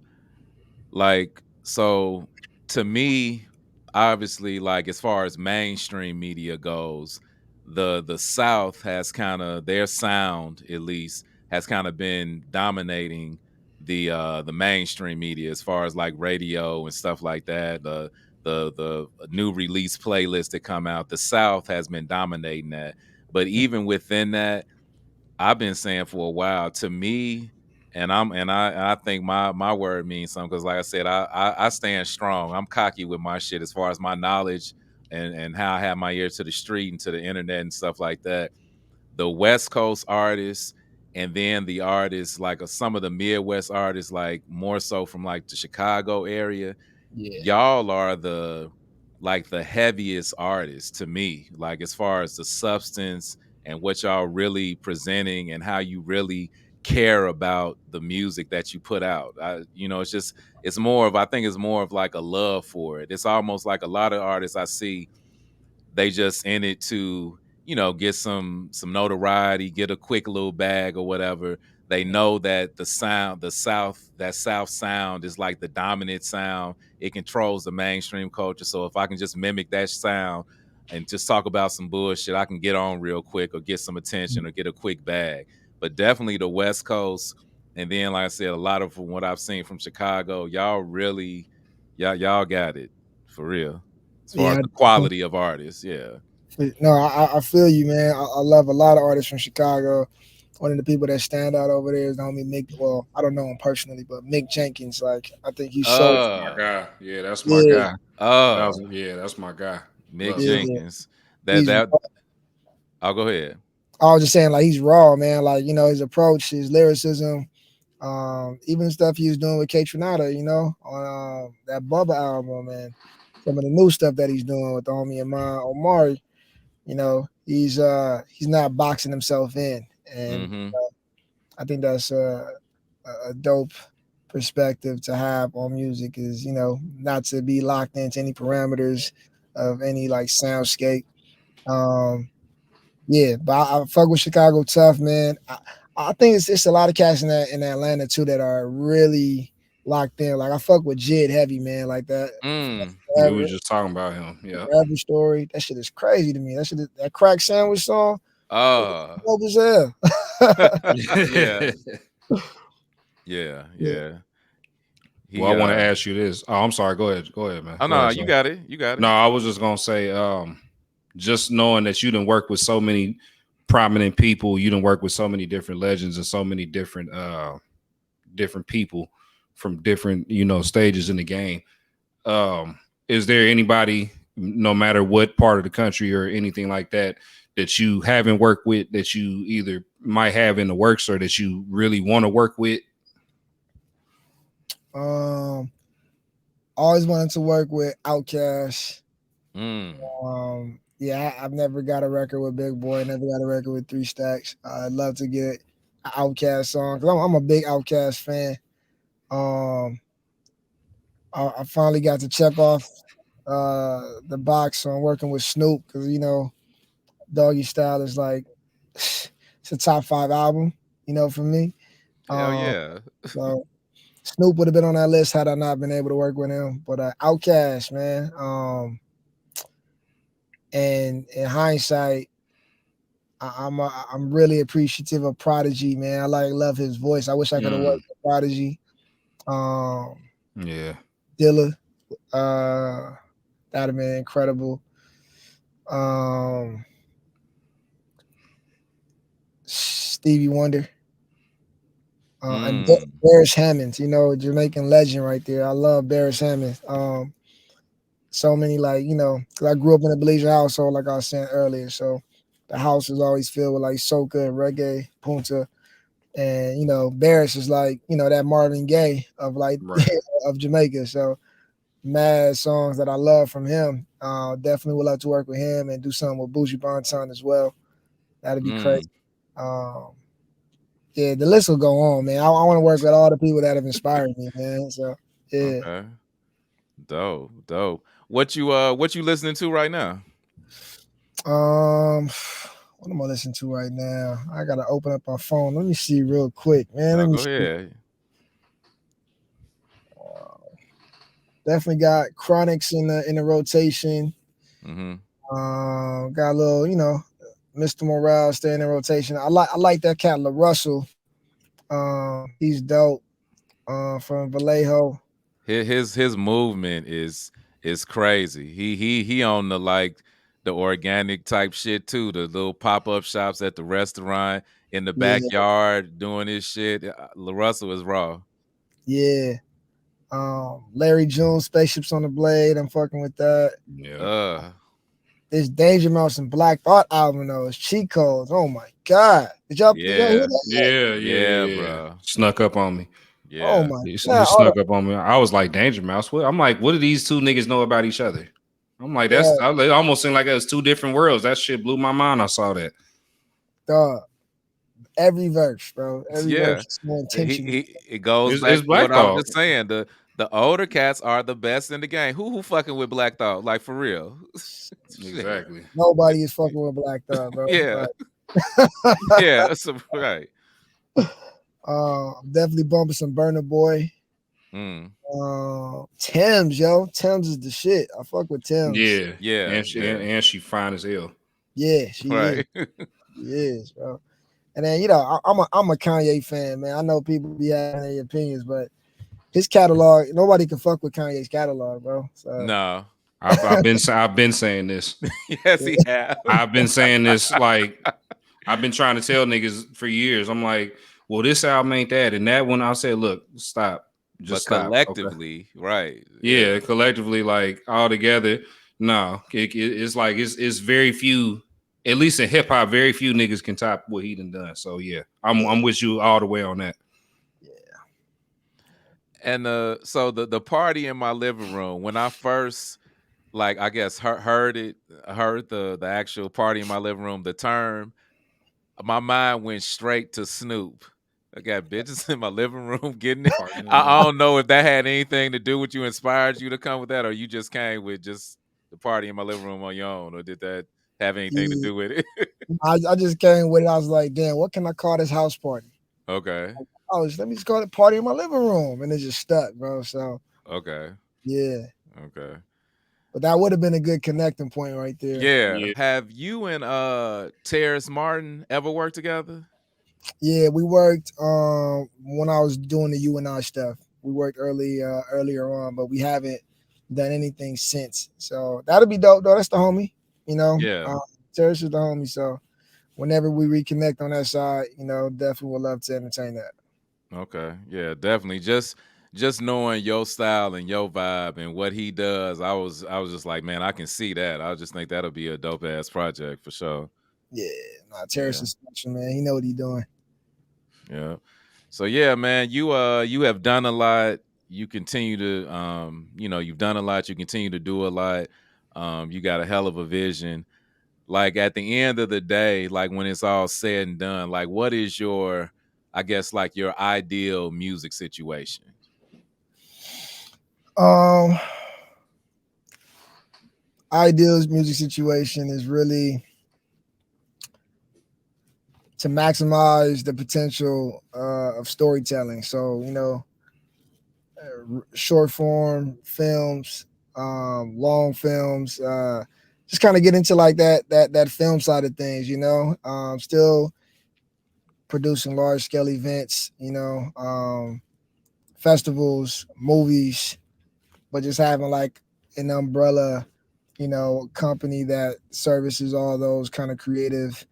[SPEAKER 1] Like, so to me, obviously, like as far as mainstream media goes, the South has kind of, their sound at least has kind of been dominating the mainstream media as far as like radio and stuff like that. The new release playlist that come out, the South has been dominating that. But even within that, I've been saying for a while, to me, and I think my word means something, because like I said, I stand strong. I'm cocky with my shit as far as my knowledge and how I have my ear to the street and to the internet and stuff like that. The West Coast artists, and then the artists like some of the Midwest artists, like more so from like the Chicago area.
[SPEAKER 4] Yeah.
[SPEAKER 1] Y'all are the heaviest artists to me, like as far as the substance and what y'all really presenting and how you really care about the music that you put out. It's more of, I think it's more of like a love for it. It's almost like a lot of artists I see, they just in it to, get some notoriety, get a quick little bag or whatever. They know that that South sound is like the dominant sound. It controls the mainstream culture. So if I can just mimic that sound and just talk about some bullshit, I can get on real quick or get some attention or get a quick bag. But definitely the West Coast. And then, like I said, a lot of from what I've seen from Chicago, y'all really, y'all got it for real. As far as the quality of artists, yeah.
[SPEAKER 4] No, I feel you, man. I love a lot of artists from Chicago. One of the people that stand out over there is the homie Mick. Well, I don't know him personally, but Mick Jenkins. Like, I think he's so
[SPEAKER 2] my guy. Yeah, that's my guy. That's my guy.
[SPEAKER 1] Mick Jenkins. I'll go ahead.
[SPEAKER 4] I was just saying, like, he's raw, man. Like, his approach, his lyricism, Even the stuff he was doing with K Tronada, you know, on that Bubba album, and some of the new stuff that he's doing with the homie Amon Omari, you know, he's not boxing himself in, and
[SPEAKER 1] Mm-hmm.
[SPEAKER 4] I think that's a dope perspective to have on music, is, you know, not to be locked into any parameters of any like soundscape. Um, yeah, but I fuck with Chicago tough, man. I think it's a lot of cats in Atlanta too that are really locked in. Like I fuck with Jid heavy, man, like that.
[SPEAKER 1] Mm.
[SPEAKER 2] We
[SPEAKER 4] Forever,
[SPEAKER 2] were just talking about him. Yeah.
[SPEAKER 4] Forever Story. That shit is crazy to me. That crack sandwich song.
[SPEAKER 1] Uh
[SPEAKER 4] Dope as hell.
[SPEAKER 1] yeah. Yeah.
[SPEAKER 4] Yeah.
[SPEAKER 1] Yeah.
[SPEAKER 2] Well,
[SPEAKER 1] He
[SPEAKER 2] I want to ask you this. Oh, I'm sorry. Go ahead, man.
[SPEAKER 1] oh
[SPEAKER 2] Go
[SPEAKER 1] no,
[SPEAKER 2] ahead,
[SPEAKER 1] you
[SPEAKER 2] son.
[SPEAKER 1] got it. You got
[SPEAKER 2] No,
[SPEAKER 1] it.
[SPEAKER 2] I was just gonna say, just knowing that you didn't work with so many prominent people, you didn't work with so many different legends and so many different different people from different, you know, stages in the game. Is there anybody, no matter what part of the country or anything like that, that you haven't worked with, that you either might have in the works or that you really want to work with?
[SPEAKER 4] Always wanted to work with Outkast.
[SPEAKER 1] Mm.
[SPEAKER 4] Yeah, I've never got a record with Big Boy. Never got a record with Three Stacks. I'd love to get an Outkast song because I'm a big Outkast fan. Um, I finally got to check off the box on working with Snoop because, you know, Doggy Style is like it's a top 5 album, you know, for me.
[SPEAKER 1] Hell
[SPEAKER 4] Um,
[SPEAKER 1] yeah.
[SPEAKER 4] so Snoop would have been on that list had I not been able to work with him. But Outkast, man. And in hindsight, I'm really appreciative of Prodigy, man. I love his voice. I wish I could have worked with Prodigy.
[SPEAKER 2] Yeah.
[SPEAKER 4] Dilla, that'd have been incredible. Stevie Wonder, and
[SPEAKER 1] Mm.
[SPEAKER 4] Barris Hammond, you know, Jamaican legend right there. I love Barris Hammond. So many, like, you know, because I grew up in a Belizean household, like I was saying earlier. So the house is always filled with like soca and reggae, punta. And, you know, Barris is like, you know, that Marvin Gaye of like
[SPEAKER 2] Right.
[SPEAKER 4] of Jamaica. So mad songs that I love from him. Definitely would love to work with him and do something with Bougie Bonton as well. That'd be crazy.
[SPEAKER 1] Mm.
[SPEAKER 4] Yeah, the list will go on, man. I want to work with all the people that have inspired me, man. So yeah.
[SPEAKER 1] Okay. Dope. What you listening to right now?
[SPEAKER 4] What am I listening to right now? I gotta open up my phone. Let me see real quick, man.
[SPEAKER 1] No,
[SPEAKER 4] Let me
[SPEAKER 1] go
[SPEAKER 4] see.
[SPEAKER 1] ahead.
[SPEAKER 4] Definitely got Chronics in the rotation.
[SPEAKER 1] Mm-hmm.
[SPEAKER 4] Got a little, you know, Mr. Morale staying in rotation. I like that cat LaRussell. He's dope. From Vallejo.
[SPEAKER 1] His movement is crazy. He on the like the organic type shit too. The little pop-up shops at the restaurant in the
[SPEAKER 4] Yeah,
[SPEAKER 1] backyard doing his shit. LaRussell is raw.
[SPEAKER 4] yeah. Larry June, Spaceships on the Blade. I'm fucking with that.
[SPEAKER 2] Yeah.
[SPEAKER 1] Uh
[SPEAKER 4] This Danger Mouse and Black Thought album though is cheat codes. Oh my god. Did y'all hear
[SPEAKER 1] yeah.
[SPEAKER 4] that yet?
[SPEAKER 1] Yeah,
[SPEAKER 2] Yeah.
[SPEAKER 1] bro.
[SPEAKER 2] Snuck up on me.
[SPEAKER 4] Oh
[SPEAKER 1] Yeah.
[SPEAKER 4] my
[SPEAKER 2] He
[SPEAKER 4] god.
[SPEAKER 2] snuck up on me. I was like, Danger Mouse. What? I'm like, what do these two niggas know about each other? I'm like,
[SPEAKER 4] Yeah,
[SPEAKER 2] it almost seemed like it was two different worlds. That shit blew my mind. I saw that.
[SPEAKER 4] dog. Every verse, bro. Every
[SPEAKER 1] Yeah.
[SPEAKER 4] verse is so intentional.
[SPEAKER 1] It goes
[SPEAKER 2] It's
[SPEAKER 1] back to what
[SPEAKER 2] Black
[SPEAKER 1] I was
[SPEAKER 2] Thought.
[SPEAKER 1] just saying. The older cats are the best in the game. Who fucking with Black Thought? Like for real. Shit.
[SPEAKER 2] Exactly.
[SPEAKER 4] Nobody is fucking with Black Thought, bro.
[SPEAKER 1] Yeah.
[SPEAKER 4] Like,
[SPEAKER 1] Yeah. That's right.
[SPEAKER 4] definitely bumping some Burner Boy.
[SPEAKER 1] Mm.
[SPEAKER 4] Thames, yo. Thames is the shit. I fuck with Thames.
[SPEAKER 2] Yeah.
[SPEAKER 1] Yeah.
[SPEAKER 2] And she fine as hell.
[SPEAKER 4] Yeah, she is.
[SPEAKER 1] Right.
[SPEAKER 4] She is, bro. And then, you know, I'm a Kanye fan, man. I know people be having their opinions, but his catalog, nobody can fuck with Kanye's catalog, bro. So
[SPEAKER 1] No.
[SPEAKER 2] I've been saying this.
[SPEAKER 1] Yes, he have.
[SPEAKER 2] I've been saying this, like, I've been trying to tell niggas for years. I'm like, well, this album ain't that. And that one, I said, look, stop.
[SPEAKER 1] But
[SPEAKER 2] Just stop. Okay.
[SPEAKER 1] collectively, right.
[SPEAKER 2] Yeah, collectively, like all together, no. It's like it's very few, at least in hip hop, very few niggas can top what he done. So yeah, I'm with you all the way on that.
[SPEAKER 4] yeah,
[SPEAKER 1] And so the party in my living room, when I first, like, I guess heard the actual party in my living room, the term, my mind went straight to Snoop. I got bitches in my living room getting it. I don't know if that had anything to do with you, inspired you to come with that, or you just came with just the party in my living room on your own, or did that have anything to
[SPEAKER 4] Yeah,
[SPEAKER 1] do with it?
[SPEAKER 4] I just came with it. I was like, damn, what can I call this house party?
[SPEAKER 1] Okay.
[SPEAKER 4] Oh, let me just call it party in my living room, and it just stuck, bro. So
[SPEAKER 1] Okay.
[SPEAKER 4] yeah,
[SPEAKER 1] Okay.
[SPEAKER 4] but that would have been a good connecting point right there.
[SPEAKER 1] Yeah. Have you and Terrace Martin ever worked together?
[SPEAKER 4] Yeah, we worked when I was doing the UNI stuff. We worked earlier on, but we haven't done anything since. So that'll be dope though. That's the homie, you know.
[SPEAKER 1] Yeah.
[SPEAKER 4] Terrence is the homie. So whenever we reconnect on that side, definitely would love to entertain that.
[SPEAKER 1] Okay. Yeah, definitely. Just knowing your style and your vibe and what he does, I was just like, man, I can see that. I just think that'll be a dope ass project for sure.
[SPEAKER 4] Yeah, Terrence
[SPEAKER 1] Yeah.
[SPEAKER 4] is special, man. He know what he doing.
[SPEAKER 1] Yeah. So yeah, man, you have done a lot. You continue to you've done a lot, you continue to do a lot. You got a hell of a vision. Like at the end of the day, like when it's all said and done, like what is your, I guess, like your ideal music situation?
[SPEAKER 4] Um, ideal music situation is really to maximize the potential of storytelling. So short form films, long films, just kind of get into like that film side of things. Still producing large scale events. Festivals, movies, but just having like an umbrella, company that services all those kind of creative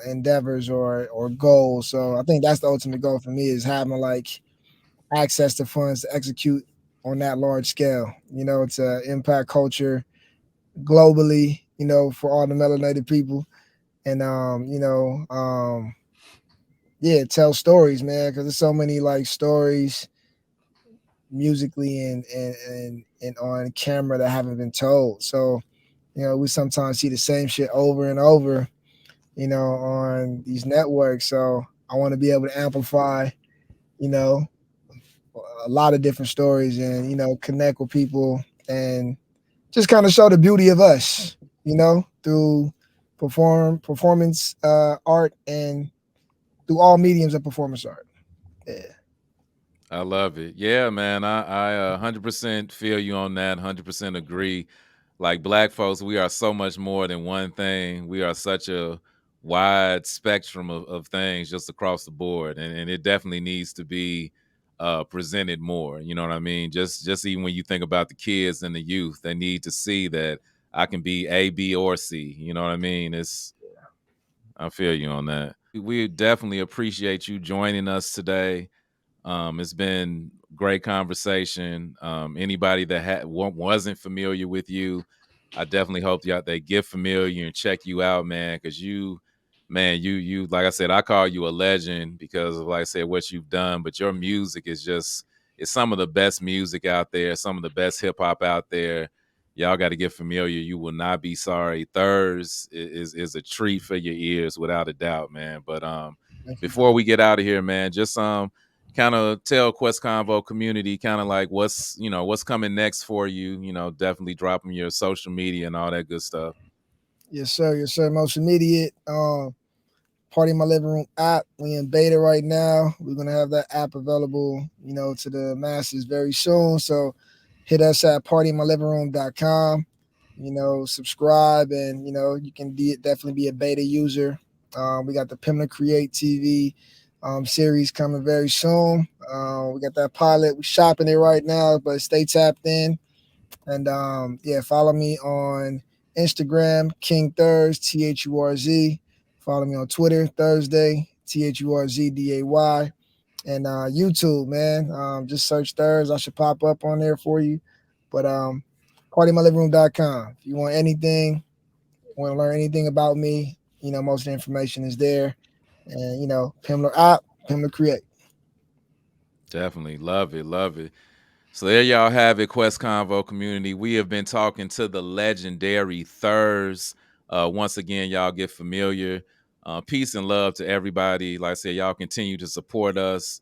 [SPEAKER 4] endeavors or goals. So I think that's the ultimate goal for me is having like access to funds to execute on that large scale, to impact culture globally, for all the melanated people. And yeah, tell stories, man, because there's so many like stories musically and on camera that haven't been told. So, we sometimes see the same shit over and over, on these networks. So I want to be able to amplify, you know, a lot of different stories and, connect with people and just kind of show the beauty of us, through performance art and through all mediums of performance art. Yeah.
[SPEAKER 1] I love it. Yeah, man. I 100% feel you on that. 100% agree. Like black folks, we are so much more than one thing. We are such a wide spectrum of things just across the board, and it definitely needs to be presented more. You know what I mean? Just even when you think about the kids and the youth, they need to see that I can be A, B, or C. You know what I mean? I feel you on that. We definitely appreciate you joining us today. It's been great conversation. Anybody that wasn't familiar with you, I definitely hope they get familiar and check you out, man. Because you like I said, I call you a legend because of, like I said, what you've done. But your music is it's some of the best music out there, some of the best hip hop out there. Y'all got to get familiar. You will not be sorry. Thurz is a treat for your ears, without a doubt, man. But
[SPEAKER 4] Thank you.
[SPEAKER 1] before we get out of here, man, just kind of tell Quest Convo community kind of like what's coming next for you. Definitely dropping your social media and all that good stuff.
[SPEAKER 4] Yes, sir. Yes, sir. Most immediate. Party in My Living Room app. We in beta right now. We're gonna have that app available, to the masses very soon. So hit us at partyinmylivingroom.com. Subscribe and you can definitely be a beta user. We got the Pimlr Create TV series coming very soon. We got that pilot. We're shopping it right now, but stay tapped in. And yeah, follow me on Instagram, King Thurz, Thurz. Follow me on Twitter, Thursday, Thurzday. And YouTube, man. Just search Thurz. I should pop up on there for you. But partymylivingroom.com. If you want anything, want to learn anything about me, most of the information is there. And Pimlr app, Pimlr Create.
[SPEAKER 1] Definitely. Love it. Love it. So there y'all have it, Quest Convo community. We have been talking to the legendary Thurz. Once again, y'all get familiar. Peace and love to everybody. Like I said, y'all continue to support us.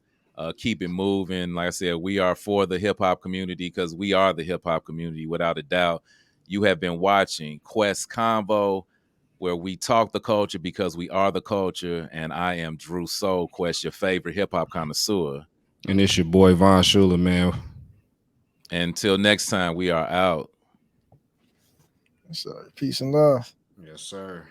[SPEAKER 1] Keep it moving. Like I said, we are for the hip hop community because we are the hip hop community without a doubt. You have been watching Quest Convo, where we talk the culture because we are the culture. And I am Drew Soul, Quest, your favorite hip hop connoisseur.
[SPEAKER 2] And it's your boy Von Schuler, man.
[SPEAKER 1] Until next time, we are out.
[SPEAKER 4] So, peace and love.
[SPEAKER 2] Yes, sir.